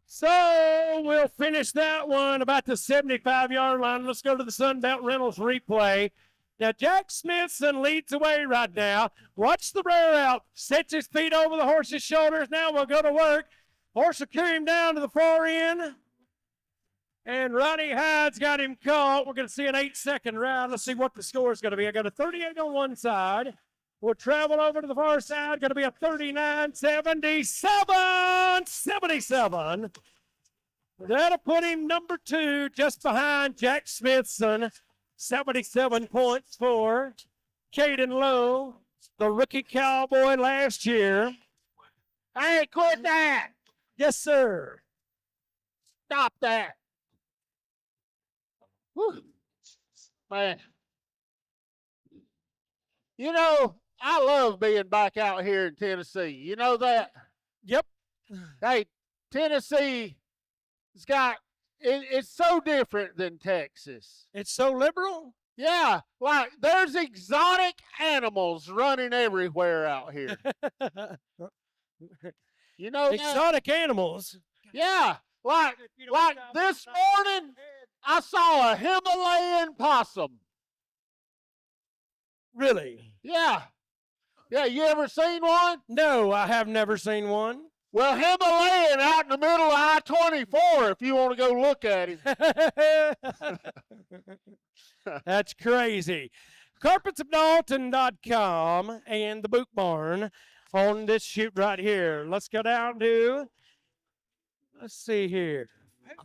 So we'll finish that one about the 75-yard line. Let's go to the Sunbelt Reynolds replay. Now, Jack Smithson leads the way right now. Watch the rear out. Sets his feet over the horse's shoulders. Now we'll go to work. Horse will carry him down to the far end. And Ronnie Hyde's got him caught. We're going to see an 8-second round. Let's see what the score is going to be. I got a 38 on one side. We'll travel over to the far side. Going to be a 39-77. That'll put him number 2 just behind Jack Smithson. 77 points for Caden Lowe, the rookie cowboy last year. Hey, quit that. Yes, sir. Stop that. Whew. Man. You know, I love being back out here in Tennessee. You know that? Yep. Hey, Tennessee has got, it's so different than Texas. It's so liberal. Yeah, like there's exotic animals running everywhere out here. You know that? Exotic animals. Yeah, like this morning, I saw a Himalayan possum. Really? Yeah. Yeah, you ever seen one? No, I have never seen one. Well, Himalayan out in the middle of I-24 if you want to go look at him. That's crazy. Carpetsofdalton.com and the Boot Barn on this shoot right here. Let's go down to, let's see here.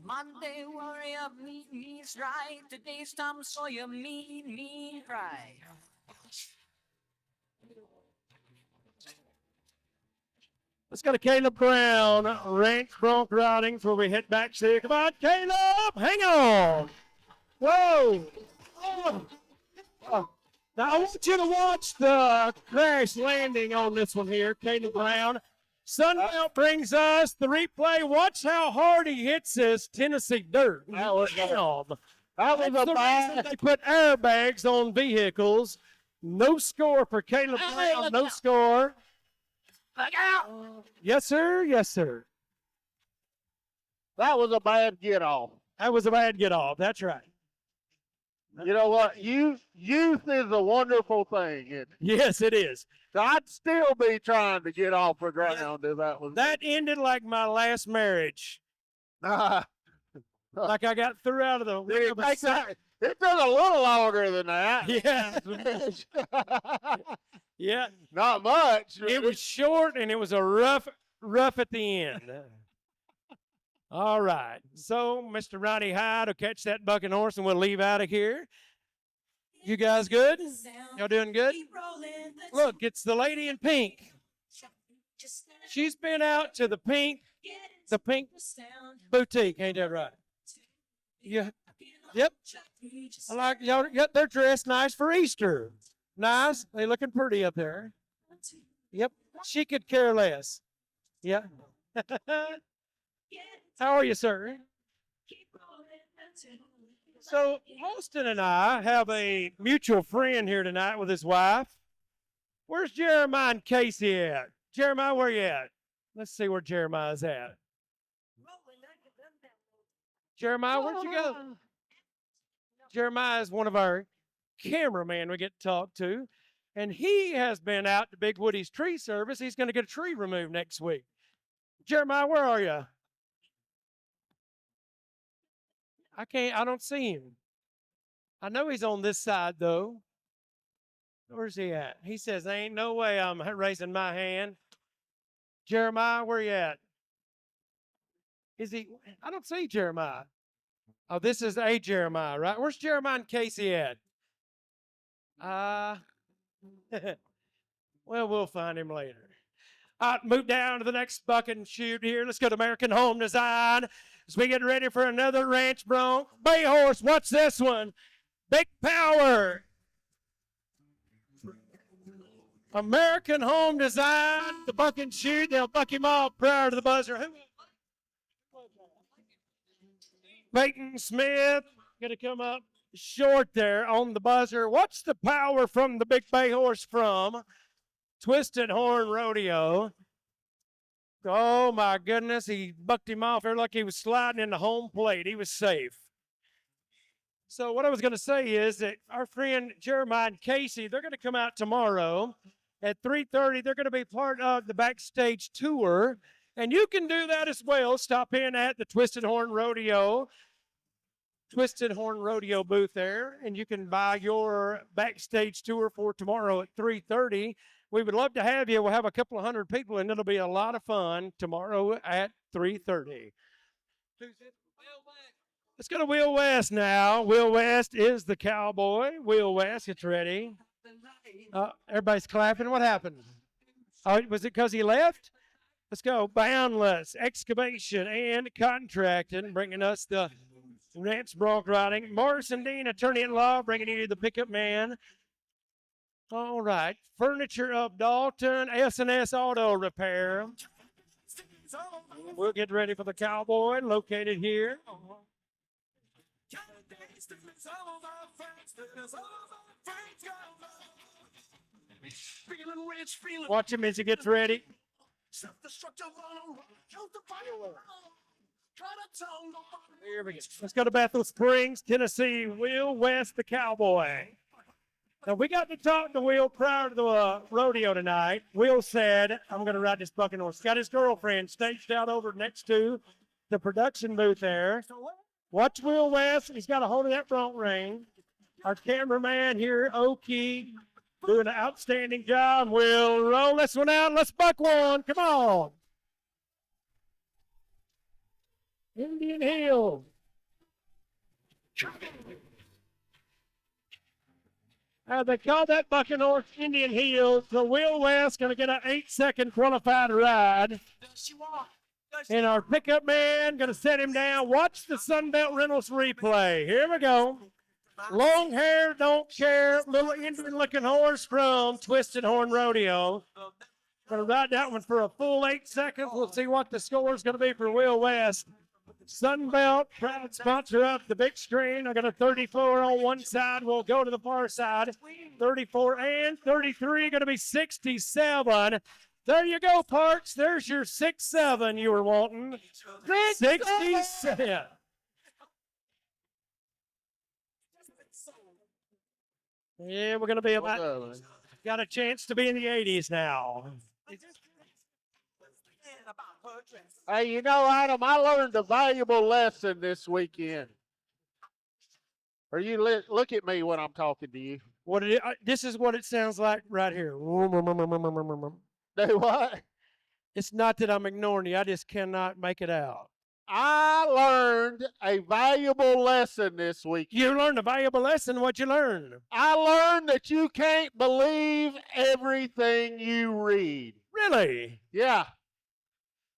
Monday warrior, meet me's right. Today's Tom Sawyer, meet me right. Let's go to Caleb Brown, ranch bronc riding before we head back to. Come on, Caleb, hang on. Whoa. Oh. Oh. Now, I want you to watch the crash landing on this one here, Caleb Brown. Sunbelt brings us the replay. Watch how hard he hits this Tennessee dirt. That was a That's the reason they put airbags on vehicles. No score for Caleb Brown. No score. Look out! Yes, sir. Yes, sir. That was a bad get off. That was a bad get off. That's right. You know what? Youth is a wonderful thing. Isn't it? Yes, it is. So I'd still be trying to get off the ground if that was. That ended like my last marriage. Like I got through out of the. It took a little longer than that. Yeah. Yeah. Not much. It was short and it was a rough at the end. All right. So Mr. Ronnie Hyde will catch that bucking horse and we'll leave out of here. You guys good? Y'all doing good? Look, it's the lady in pink. She's been out to the pink boutique, ain't that right? Yeah. Yep. I like y'all. Yep, they're dressed nice for Easter. Nice. They looking pretty up there. Yep. She could care less. Yeah. How are you, sir? So Austin and I have a mutual friend here tonight with his wife. Where's Jeremiah and Casey at? Jeremiah, where you at? Let's see where Jeremiah's at. Jeremiah, where'd you go? Jeremiah is one of our cameramen we get to talk to, and he has been out to Big Woody's tree service. He's going to get a tree removed next week. Jeremiah, where are you? I don't see him. I know he's on this side, though. Where's he at? He says, there ain't no way I'm raising my hand. Jeremiah, where you at? Is he? I don't see Jeremiah. Oh, this is a Jeremiah, right? Where's Jeremiah and Casey at? Well, we'll find him later. All right, move down to the next bucket and shoot here. Let's go to American Home Design as we get ready for another ranch bronc. Bay horse, what's this one? Big Power. American Home Design, the buck and shoot. They'll buck him off prior to the buzzer. Who? Peyton Smith going to come up short there on the buzzer. What's the power from the big bay horse from Twisted Horn Rodeo? Oh, my goodness. He bucked him off there like he was sliding in the home plate. He was safe. So what I was going to say is that our friend Jeremiah and Casey, they're going to come out tomorrow at 3:30. They're going to be part of the backstage tour. And you can do that as well. Stop in at the Twisted Horn Rodeo booth there, and you can buy your backstage tour for tomorrow at 3:30. We would love to have you. We'll have a couple of hundred people, and it'll be a lot of fun tomorrow at 3:30. Let's go to Will West now. Will West is the cowboy. Will West, get ready. Everybody's clapping. What happened? Oh, was it because he left? Let's go. Boundless Excavation and Contracting, bringing us the ranch bronc riding. Morrison Dean, attorney at law, bringing you the pickup man. All right. Furniture of Dalton, S&S Auto Repair. We'll get ready for the cowboy, located here. Watch him as he gets ready. Here we go. Let's go to Bethel Springs, Tennessee. Will West, the cowboy. Now, we got to talk to Will prior to the rodeo tonight. Will said, I'm going to ride this bucking horse. Got his girlfriend staged out over next to the production booth there. Watch Will West. He's got a hold of that front ring. Our cameraman here, Okie, doing an outstanding job. We'll roll this one out. Let's buck one. Come on. Indian Hill. They call that bucking horse Indian Hill. So Will West going to get an 8-second qualified ride. And our pickup man going to set him down. Watch the Sunbelt Rentals replay. Here we go. Long hair, don't care. Little Indian looking horse from Twisted Horn Rodeo. Going to ride that one for a full 8 seconds. We'll see what the score is going to be for Will West. Sunbelt, proud sponsor of the big screen. I got a 34 on one side. We'll go to the far side. 34 and 33, going to be 67. There you go, Parks. There's your 6-7 you were wanting. 67. Yeah, we're going to be about, got a chance to be in the 80s now. Hey, you know, Adam, I learned a valuable lesson this weekend. Or you look at me when I'm talking to you. This is what it sounds like right here. Do what? It's not that I'm ignoring you. I just cannot make it out. I learned a valuable lesson this week. You learned a valuable lesson. What'd you learn? I learned that you can't believe everything you read. Really? Yeah.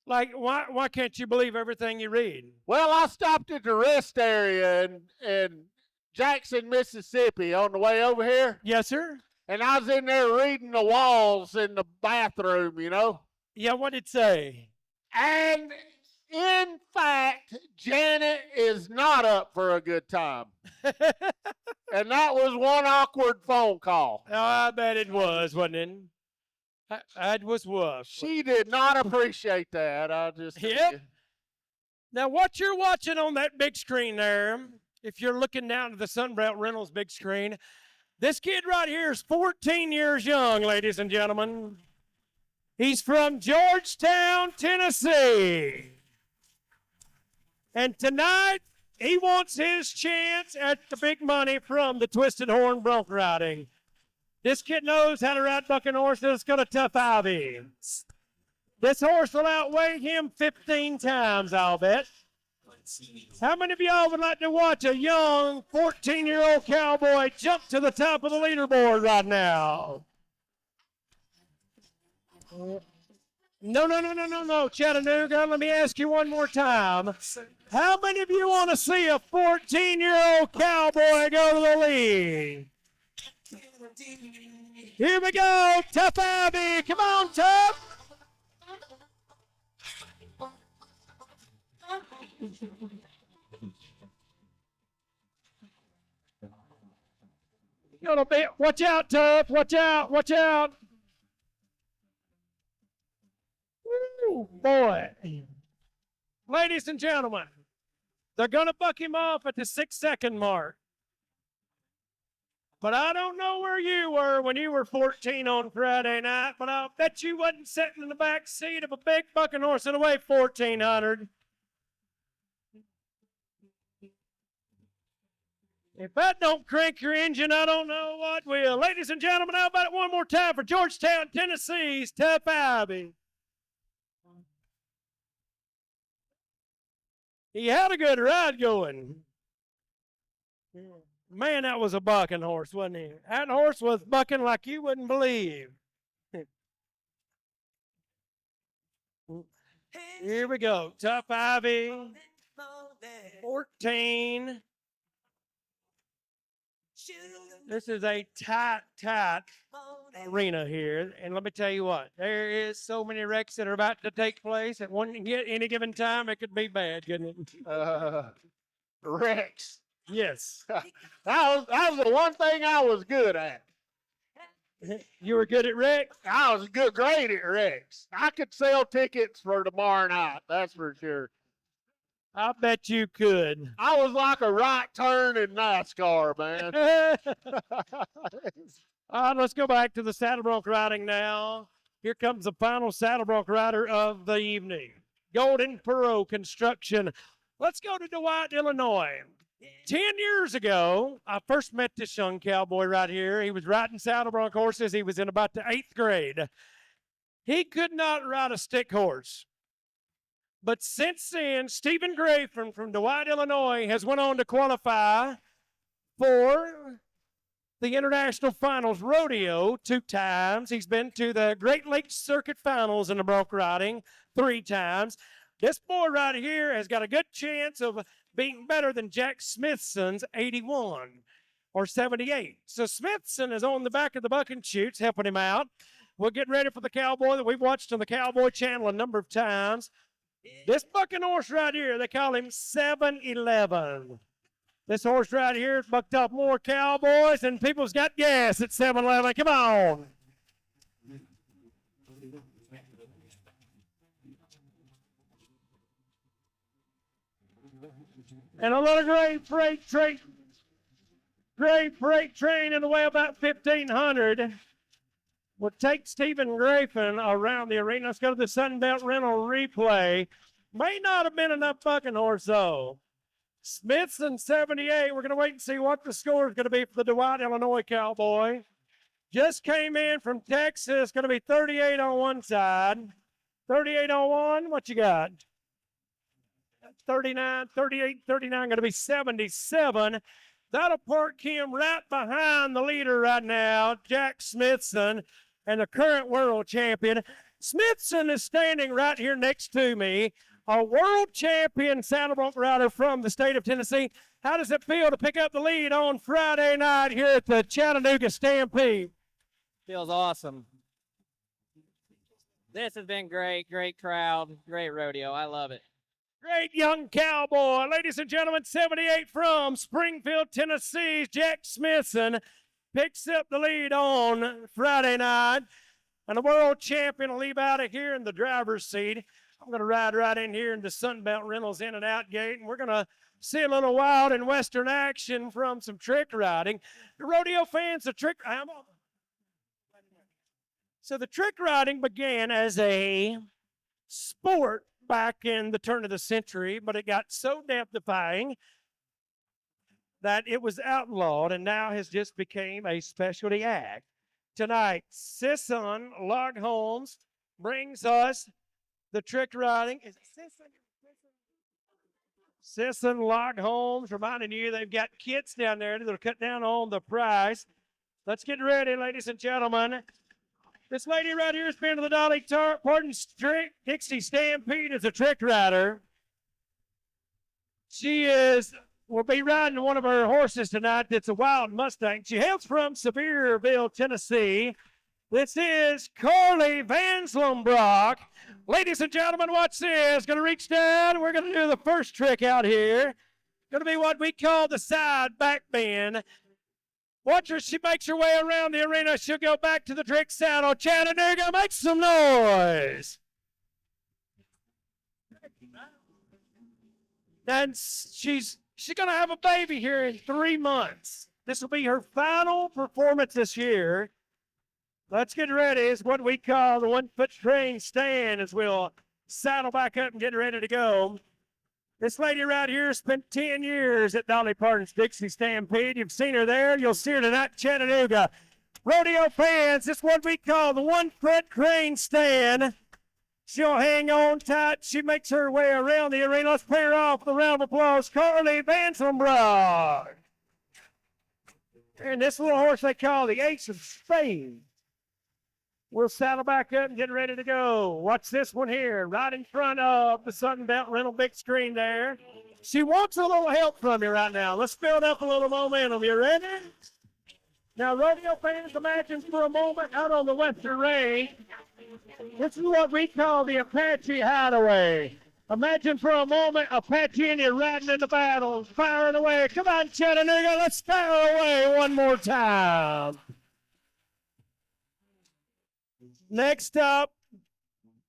Like, why can't you believe everything you read? Well, I stopped at the rest area in Jackson, Mississippi on the way over here. Yes, sir. And I was in there reading the walls in the bathroom, you know. Yeah, what'd it say? And in fact, Janet is not up for a good time. And that was one awkward phone call. Oh, I bet it was, wasn't it? It was rough. She did not appreciate that. I just. Yep. Now, what you're watching on that big screen there, if you're looking down to the Sunbelt Rentals big screen, this kid right here is 14 years young, ladies and gentlemen. He's from Georgetown, Tennessee. And tonight, he wants his chance at the big money from the Twisted Horn bronc riding. This kid knows how to ride bucking horses. It's got a tough ivy. This horse will outweigh him 15 times, I'll bet. How many of y'all would like to watch a young 14-year-old cowboy jump to the top of the leaderboard right now? No, Chattanooga. Let me ask you one more time. How many of you want to see a 14-year-old cowboy go to the lead? Here we go. Tough Abby. Come on, Tough. Watch out, Tough. Watch out. Watch out. Woo, boy. Ladies and gentlemen, they're going to buck him off at the 6-second mark. But I don't know where you were when you were 14 on Friday night, but I'll bet you wasn't sitting in the back seat of a big bucking horse that weighed 1,400. If that don't crank your engine, I don't know what will. Ladies and gentlemen, how about it one more time for Georgetown, Tennessee's Tough Abby. He had a good ride going. Man, that was a bucking horse, wasn't he? That horse was bucking like you wouldn't believe. Here we go. Tough Ivy. 14. This is a tight arena here. And let me tell you what, there is so many wrecks that are about to take place at any given time. It could be bad, couldn't it? Wrecks. Yes. that was the one thing I was good at. You were good at wrecks? I was great at wrecks. I could sell tickets for tomorrow night, that's for sure. I bet you could. I was like a right turn in NASCAR, man. All right, let's go back to the saddle bronc riding now. Here comes the final saddle bronc rider of the evening. Golden Perot Construction. Let's go to Dwight, Illinois. 10 years ago, I first met this young cowboy right here. He was riding saddle bronc horses. He was in about the 8th grade. He could not ride a stick horse. But since then, Stephen Grayson from Dwight, Illinois, has went on to qualify for the International Finals Rodeo 2 times. He's been to the Great Lakes Circuit Finals in the bronc riding 3 times. This boy right here has got a good chance of being better than Jack Smithson's 81 or 78. So Smithson is on the back of the bucking chutes helping him out. We're getting ready for the cowboy that we've watched on the Cowboy Channel a number of times. This bucking horse right here, they call him 7-Eleven. This horse right here has bucked up more cowboys than people's got gas at 7-Eleven. Come on. And a little gray freight train in the way about 1,500 would take Stephen Grayson around the arena. Let's go to the Sunbelt Rental replay. May not have been enough bucking horse, though. Smithson 78. We're going to wait and see what the score is going to be for the Dwight, Illinois Cowboy. Just came in from Texas. Going to be 38 on one side. 38 on one. What you got? 39, 38, 39. Going to be 77. That'll park him right behind the leader right now, Jack Smithson, and the current world champion. Smithson is standing right here next to me, a world champion saddle bronc rider from the state of Tennessee. How does it feel to pick up the lead on Friday night here at the Chattanooga Stampede? Feels awesome. This has been great, great crowd, great rodeo. I love it. Great young cowboy. Ladies and gentlemen, 78 from Springfield, Tennessee, Jack Smithson picks up the lead on Friday night. And the world champion will leave out of here in the driver's seat. I'm going to ride right in here into Sunbelt Reynolds in and out gate, and we're going to see a little wild and western action from some trick riding. The rodeo fans, the trick... So the trick riding began as a sport back in the turn of the century, but it got so death-defying that it was outlawed and now has just became a specialty act. Tonight, Sisson Log Holmes brings us the trick riding. Is it Sisson? Sisson Log Holmes, reminding you they've got kits down there that'll cut down on the price. Let's get ready, ladies and gentlemen. This lady right here has been to the Dolly Parton Dixie Stampede as a trick rider. She will be riding one of her horses tonight that's a wild Mustang. She hails from Sevierville, Tennessee. This is Carly Vanslombrock. Ladies and gentlemen, watch this. Going to reach down. We're going to do the first trick out here. Going to be what we call the side back bend. Watch her. She makes her way around the arena. She'll go back to the trick saddle. Chattanooga, make some noise. And she's going to have a baby here in 3 months. This will be her final performance this year. Let's get ready. It's what we call the 1-foot train stand as we'll saddle back up and get ready to go. This lady right here spent 10 years at Dolly Parton's Dixie Stampede. You've seen her there. You'll see her tonight in Chattanooga. Rodeo fans, this is what we call the 1-foot crane stand. She'll hang on tight. She makes her way around the arena. Let's pay her off with a round of applause. Carly Vanslombrock. And this little horse they call the Ace of Spades. We'll saddle back up and get ready to go. Watch this one here, right in front of the Sunbelt rental big screen there. She wants a little help from you right now. Let's build up a little momentum. You ready? Now, rodeo fans, imagine for a moment out on the Western Range. This is what we call the Apache Hideaway. Imagine for a moment Apache and you riding in the battle, firing away. Come on, Chattanooga, let's fire away one more time. Next up,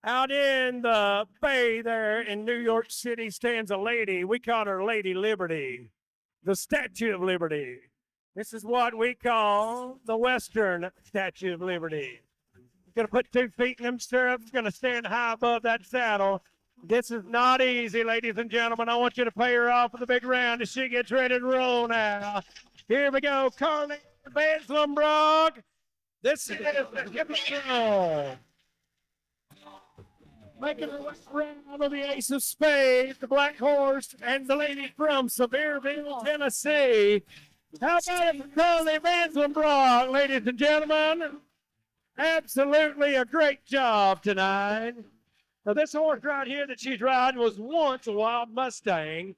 out in the bay there in New York City stands a lady. We call her Lady Liberty, the Statue of Liberty. This is what we call the Western Statue of Liberty. Going to put 2 feet in them stirrups, going to stand high above that saddle. This is not easy, ladies and gentlemen. I want you to pay her off with a big round as she gets ready to roll now. Here we go, Carly Vanslombrock. This is the Hippodrome. Making her way around of the Ace of Spades, the Black Horse, and the lady from Sevierville, Tennessee. How about it for Carly Vanslombrock, ladies and gentlemen? Absolutely a great job tonight. Now, this horse right here that she's riding was once a wild Mustang.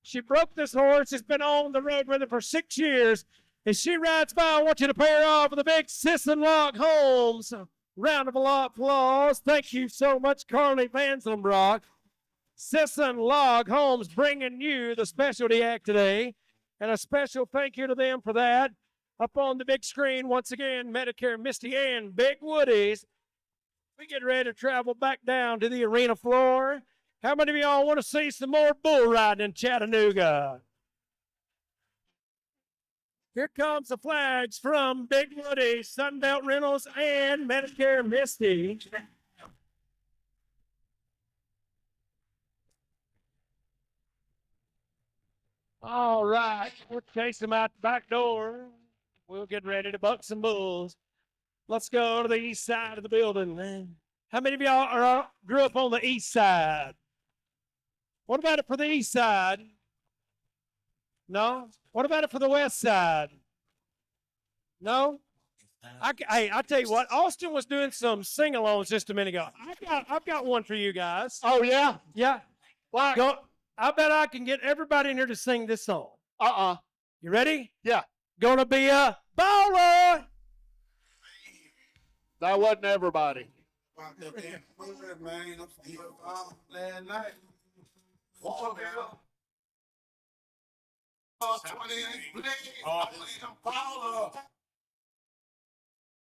She broke this horse. It's been on the road with her for 6 years. As she rides by, I want you to pay her off with a big Sisson Log Holmes. Round of applause. Thank you so much, Carly Vanslombrock. Sisson Log Holmes bringing you the specialty act today. And a special thank you to them for that. Up on the big screen, once again, Medicare Misty and Big Woodies. We get ready to travel back down to the arena floor. How many of y'all want to see some more bull riding in Chattanooga? Here comes the flags from Big Woody, Sunbelt Reynolds, and Medicare Misty. All right, we'll chase them out the back door. We'll get ready to buck some bulls. Let's go to the east side of the building, man. How many of y'all grew up on the east side? What about it for the east side? No? What about it for the west side? No? Hey, I tell you what, Austin was doing some sing-alongs just a minute ago. I've got one for you guys. Oh, yeah? Yeah. Why? Go. I bet I can get everybody in here to sing this song. You ready? Yeah. Gonna be a baller. That wasn't everybody.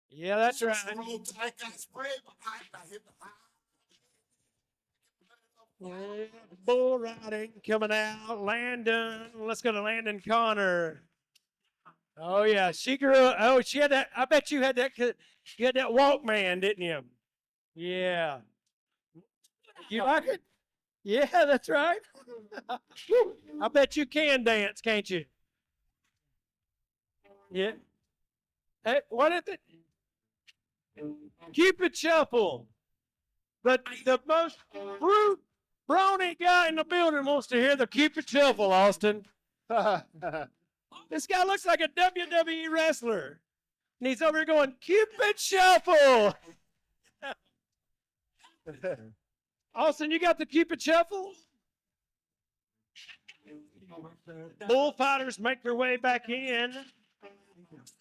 Yeah, that's right. Bull riding coming out. Landon. Let's go to Landon Connor. Oh yeah, she grew up. Oh, she had that. I bet you had that. You had that Walkman, didn't you? Yeah. You like it? Yeah, that's right. I bet you can dance, can't you? Yeah. Hey, what is it? Cupid Shuffle. But the most brawny guy in the building wants to hear the Cupid Shuffle, Austin. This guy looks like a WWE wrestler. And he's over here going, Cupid Shuffle. Austin, you got the Cupid Shuffle? Bullfighters make their way back in.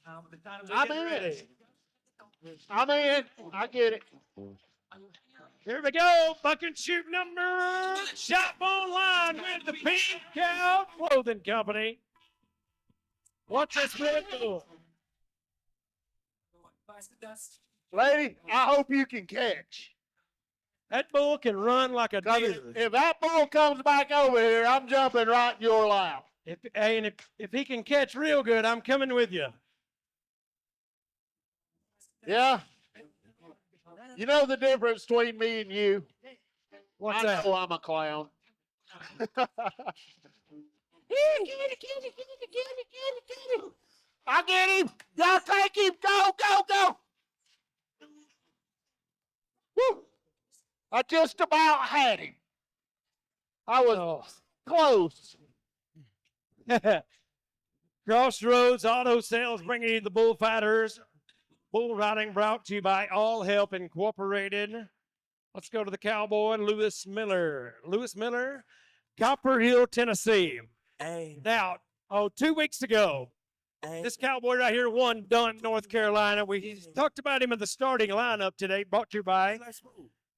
I'm in. I'm in. I get it. Here we go. Buck and shoot number. Shop online with the Pink Cow Clothing Company. What's this red bull? Lady, I hope you can catch. That bull can run like a 'Cause deer. if that bull comes back over here, I'm jumping right in your lap. If he can catch real good, I'm coming with you. Yeah? You know the difference between me and you? What's I that? know I'm a clown. I get him. Y'all take him. Go, go, go. Woo. I just about had him. I was close. Crossroads Auto Sales bringing you the Bullfighters. Bull riding brought to you by All Help Incorporated. Let's go to the cowboy, Lewis Miller. Lewis Miller, Copper Hill, Tennessee. Hey. Now, 2 weeks ago, this cowboy right here won Dunn, North Carolina. We talked about him in the starting lineup today, brought to you by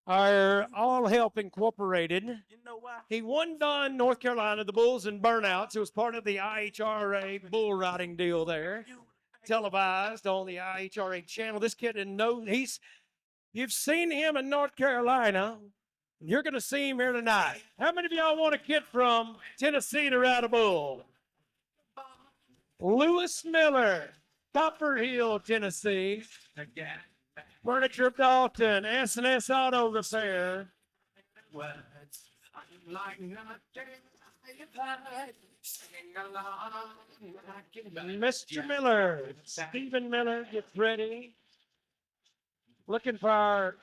our All Help Incorporated. You know why? He won Dunn, North Carolina, the Bulls and Burnouts. It was part of the IHRA bull riding deal there, televised on the IHRA channel. This kid didn't know you've seen him in North Carolina. You're going to see him here tonight. How many of y'all want a kid from Tennessee to ride a bull? Lewis Miller, Copper Hill, Tennessee. Furniture of Dalton, S&S Auto Repair. Mr. Miller, Stephen Miller gets ready. Looking for our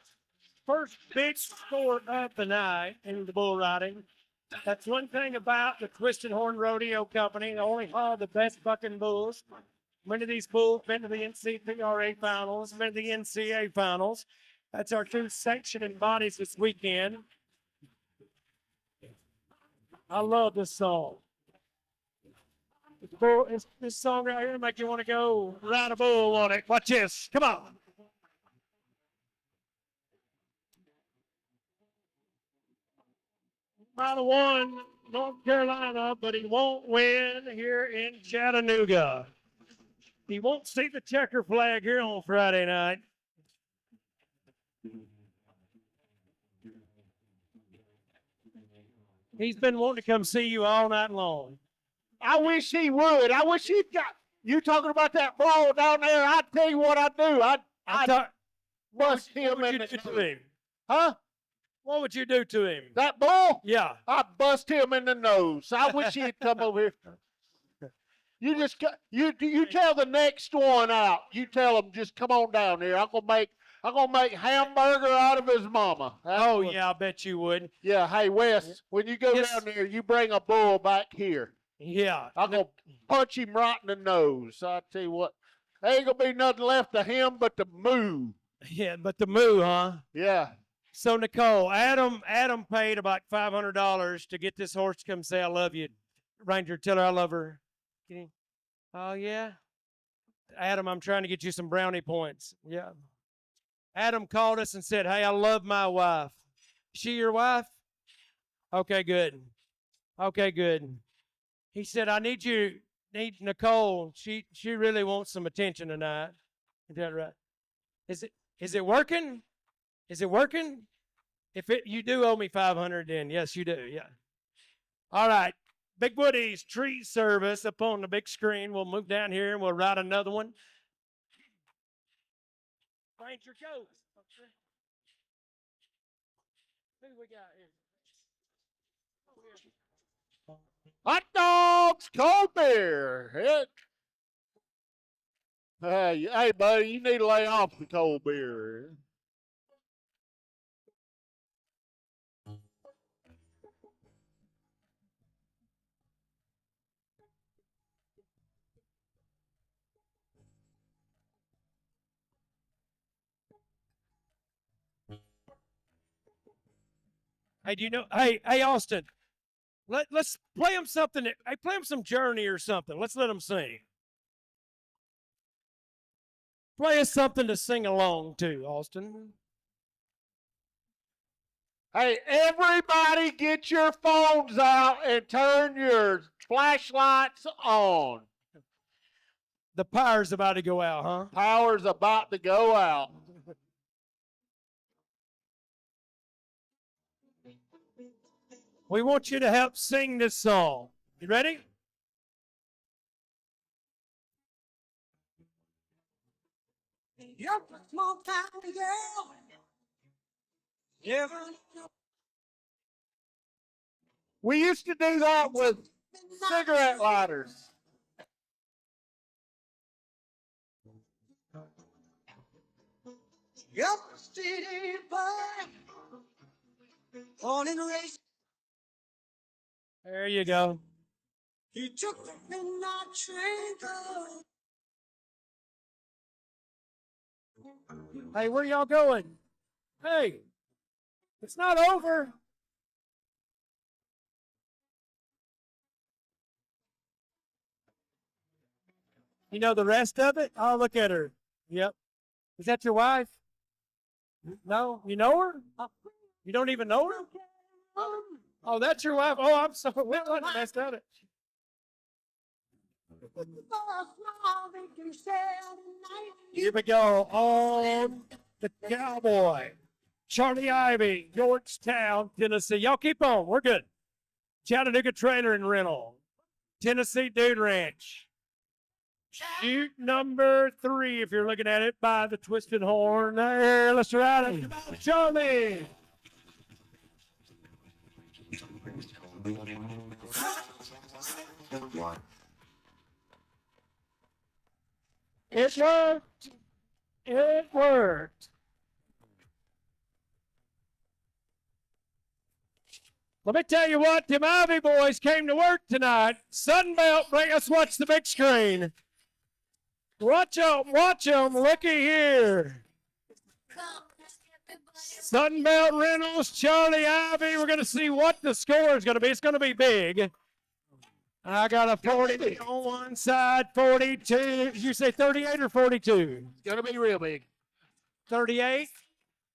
first big sport of the night in the bull riding. That's one thing about the Twisted Horn Rodeo Company. They only haul the best bucking bulls. Many of these bulls been to the NCPRA finals, been to the NCA finals. That's our two sanctioning bodies this weekend. I love this song. This song right here make you want to go ride a bull on it. Watch this. Come on. By the one, North Carolina, but he won't win here in Chattanooga. He won't see the checker flag here on Friday night. He's been wanting to come see you all night long. I wish he would. I wish he'd got you talking about that bull down there. I'd tell you what I'd do. I'd bust him in the him? Huh? What would you do to him? That bull? Yeah. I'd bust him in the nose. I wish he'd come over here. You just you tell the next one out. You tell them just come on down here. I'm gonna make hamburger out of his mama. Oh yeah, I bet you would. Yeah. Hey Wes, when you go Yes. down there, you bring a bull back here. Yeah. I'm gonna punch him right in the nose. I tell you what, there ain't gonna be nothing left of him but the moo. Yeah, but the moo, huh? Yeah. So Nicole, Adam paid about $500 to get this horse to come say I love you. Ranger, tell her I love her. Oh yeah. Adam, I'm trying to get you some brownie points. Yeah. Adam called us and said, "Hey, I love my wife." She your wife? Okay, good. Okay, good. He said, "I need Nicole. She really wants some attention tonight." Is that right? Is it working? Is it working? If you do owe me 500, then yes, you do. Yeah. All right. Big Woody's tree service up on the big screen. We'll move down here and we'll write another one. Ranger goes. Who we got here? Hot dogs, cold beer. Hey, buddy, you need to lay off the cold beer. Hey, do you know? Hey, Austin. Let's play them something. Hey, play them some Journey or something. Let's let them sing. Play us something to sing along to, Austin. Hey, everybody get your phones out and turn your flashlights on. The power's about to go out, huh? Power's about to go out. We want you to help sing this song. You ready? You're a small town girl. We used to do that with cigarette lighters. You're a city boy. Born and raised. There you go. You took the midnight train girl. Hey, where y'all going? Hey, it's not over. You know the rest of it? Oh, look at her. Yep. Is that your wife? No? You know her? You don't even know her? Oh, that's your wife? Oh, I'm sorry. We messed up it. Here we go on the Cowboy. Charlie Ivy, Georgetown, Tennessee. Y'all keep on. We're good. Chattanooga Trailer and Rental. Tennessee Dude Ranch. Shoot number 3, if you're looking at it, by the Twisted Horn. There, let's ride it. Come on, Charlie. It worked. It worked. Let me tell you what, them Ivy boys came to work tonight. Sunbelt, bring us watch the big screen. Watch them, looky here. Sunbelt Reynolds, Charlie Ivy. We're going to see what the score is going to be. It's going to be big. I got a 40 on one side, 42. Did you say 38 or 42? It's going to be real big. 38.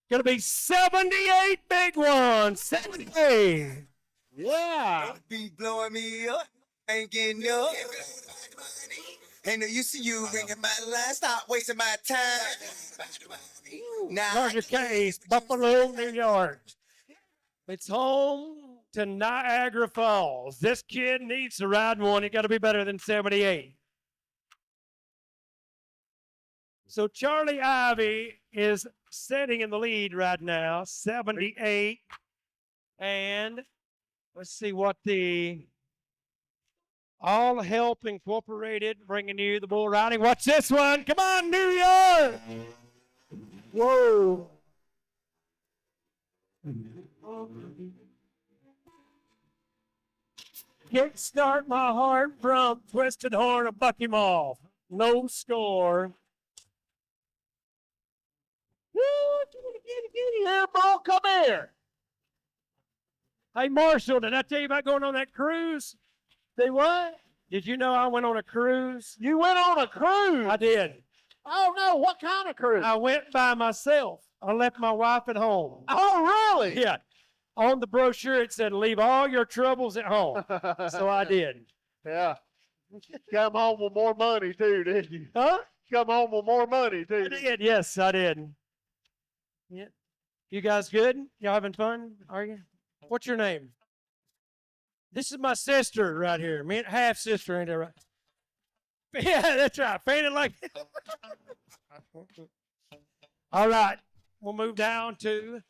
Going to be 78 big ones. 78. Yeah. Be blowing me up, ain't getting up. Ain't no use to you ringing my line, stop wasting my time. Now, Roger Case, Buffalo, New York. It's home to Niagara Falls. This kid needs to ride one. He got to be better than 78. So Charlie Ivy is sitting in the lead right now, 78. And let's see what the All Help Incorporated, bringing you the bull riding. Watch this one. Come on, New York. Whoa. Kickstart my heart from Twisted Horn of Buck him off. No score. Woo, get here, bro. Come here. Hey, Marshall, did I tell you about going on that cruise? Say what? Did you know I went on a cruise? You went on a cruise? I did. Oh, no. What kind of cruise? I went by myself. I left my wife at home. Oh, really? Yeah. On the brochure, it said, leave all your troubles at home. So I did. Yeah. Come home with more money, too, didn't you? Huh? Come home with more money, I too. did. Yes, I did. Yeah. You guys good? Y'all having fun? Are you? What's your name? This is my sister right here. Me, half sister, ain't that right? Yeah, that's right. Fainted like. All right. We'll move down to.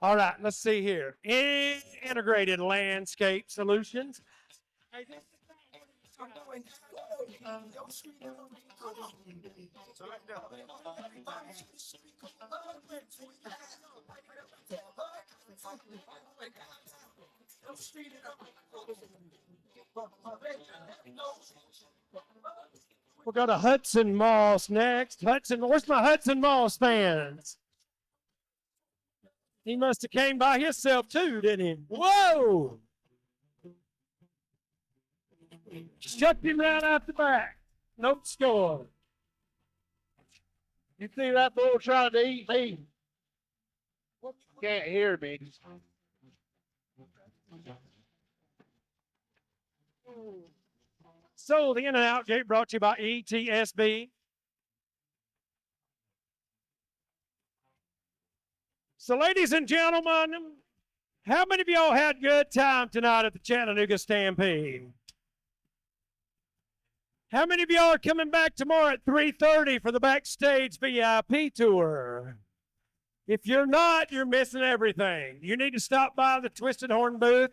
All right. Let's see here. Integrated Landscape Solutions. We'll go to Hudson Moss next. Hudson, where's my Hudson Moss fans? He must have came by himself too, didn't he? Whoa! Chucked him right out the back. No score. You see that bull trying to eat me? Can't hear me. So the In and Out Gate brought to you by ETSB. So ladies and gentlemen, how many of y'all had good time tonight at the Chattanooga Stampede? How many of y'all are coming back tomorrow at 3:30 for the backstage VIP tour? If you're not, you're missing everything. You need to stop by the Twisted Horn booth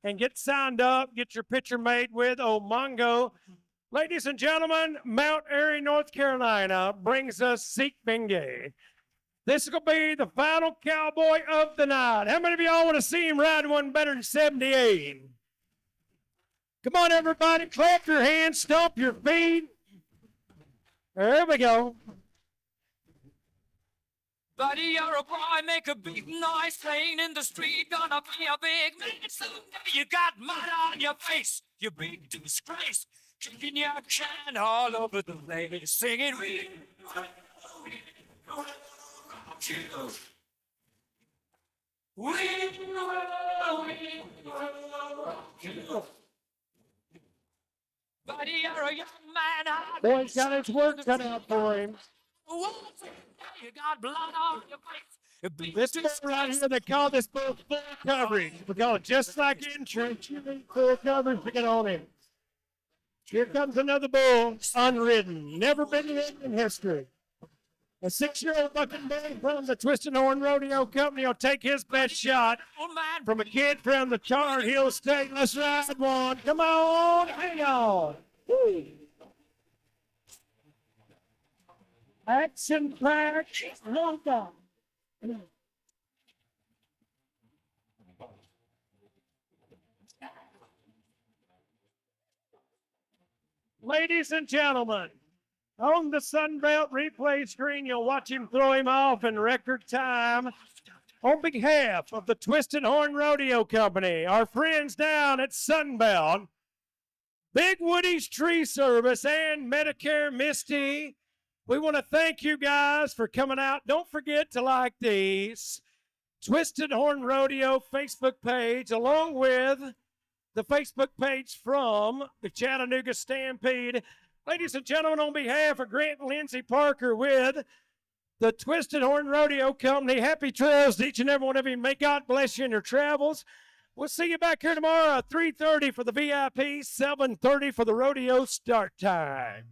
and get signed up, get your picture made with Omongo. Ladies and gentlemen, Mount Airy, North Carolina brings us Seek Bengay. This will be the final cowboy of the night. How many of y'all want to see him ride one better than 78? Come on, everybody, clap your hands, stomp your feet. There we go. Buddy, you're a boy, make a big noise playing in the street. Gonna be a big man someday. You got mud on your face, you big disgrace. Kicking your can all over the place, singing we. Buddy, you're a young man. Boy's got his work cut out for him. You got blood on your face. This is right here, they call this bull full coverage. We call it just like insurance. You need full coverage to get on him. Here comes another bull, unridden, never been ridden in history. A 6-year-old bucking bull from the Twisted Horn Rodeo Company will take his best shot from a kid from the Tar Heel State. Let's ride one. Come on, hang on. Woo. Action packed. Hold on. Ladies and gentlemen, on the Sunbelt replay screen, you'll watch him throw him off in record time. On behalf of the Twisted Horn Rodeo Company, our friends down at Sunbelt, Big Woody's Tree Service, and Medicare Misty, we want to thank you guys for coming out. Don't forget to like the Twisted Horn Rodeo Facebook page, along with the Facebook page from the Chattanooga Stampede. Ladies and gentlemen, on behalf of Grant and Lindsay Parker with the Twisted Horn Rodeo Company, happy trails to each and every one of you. May God bless you in your travels. We'll see you back here tomorrow at 3:30 for the VIP, 7:30 for the rodeo start time.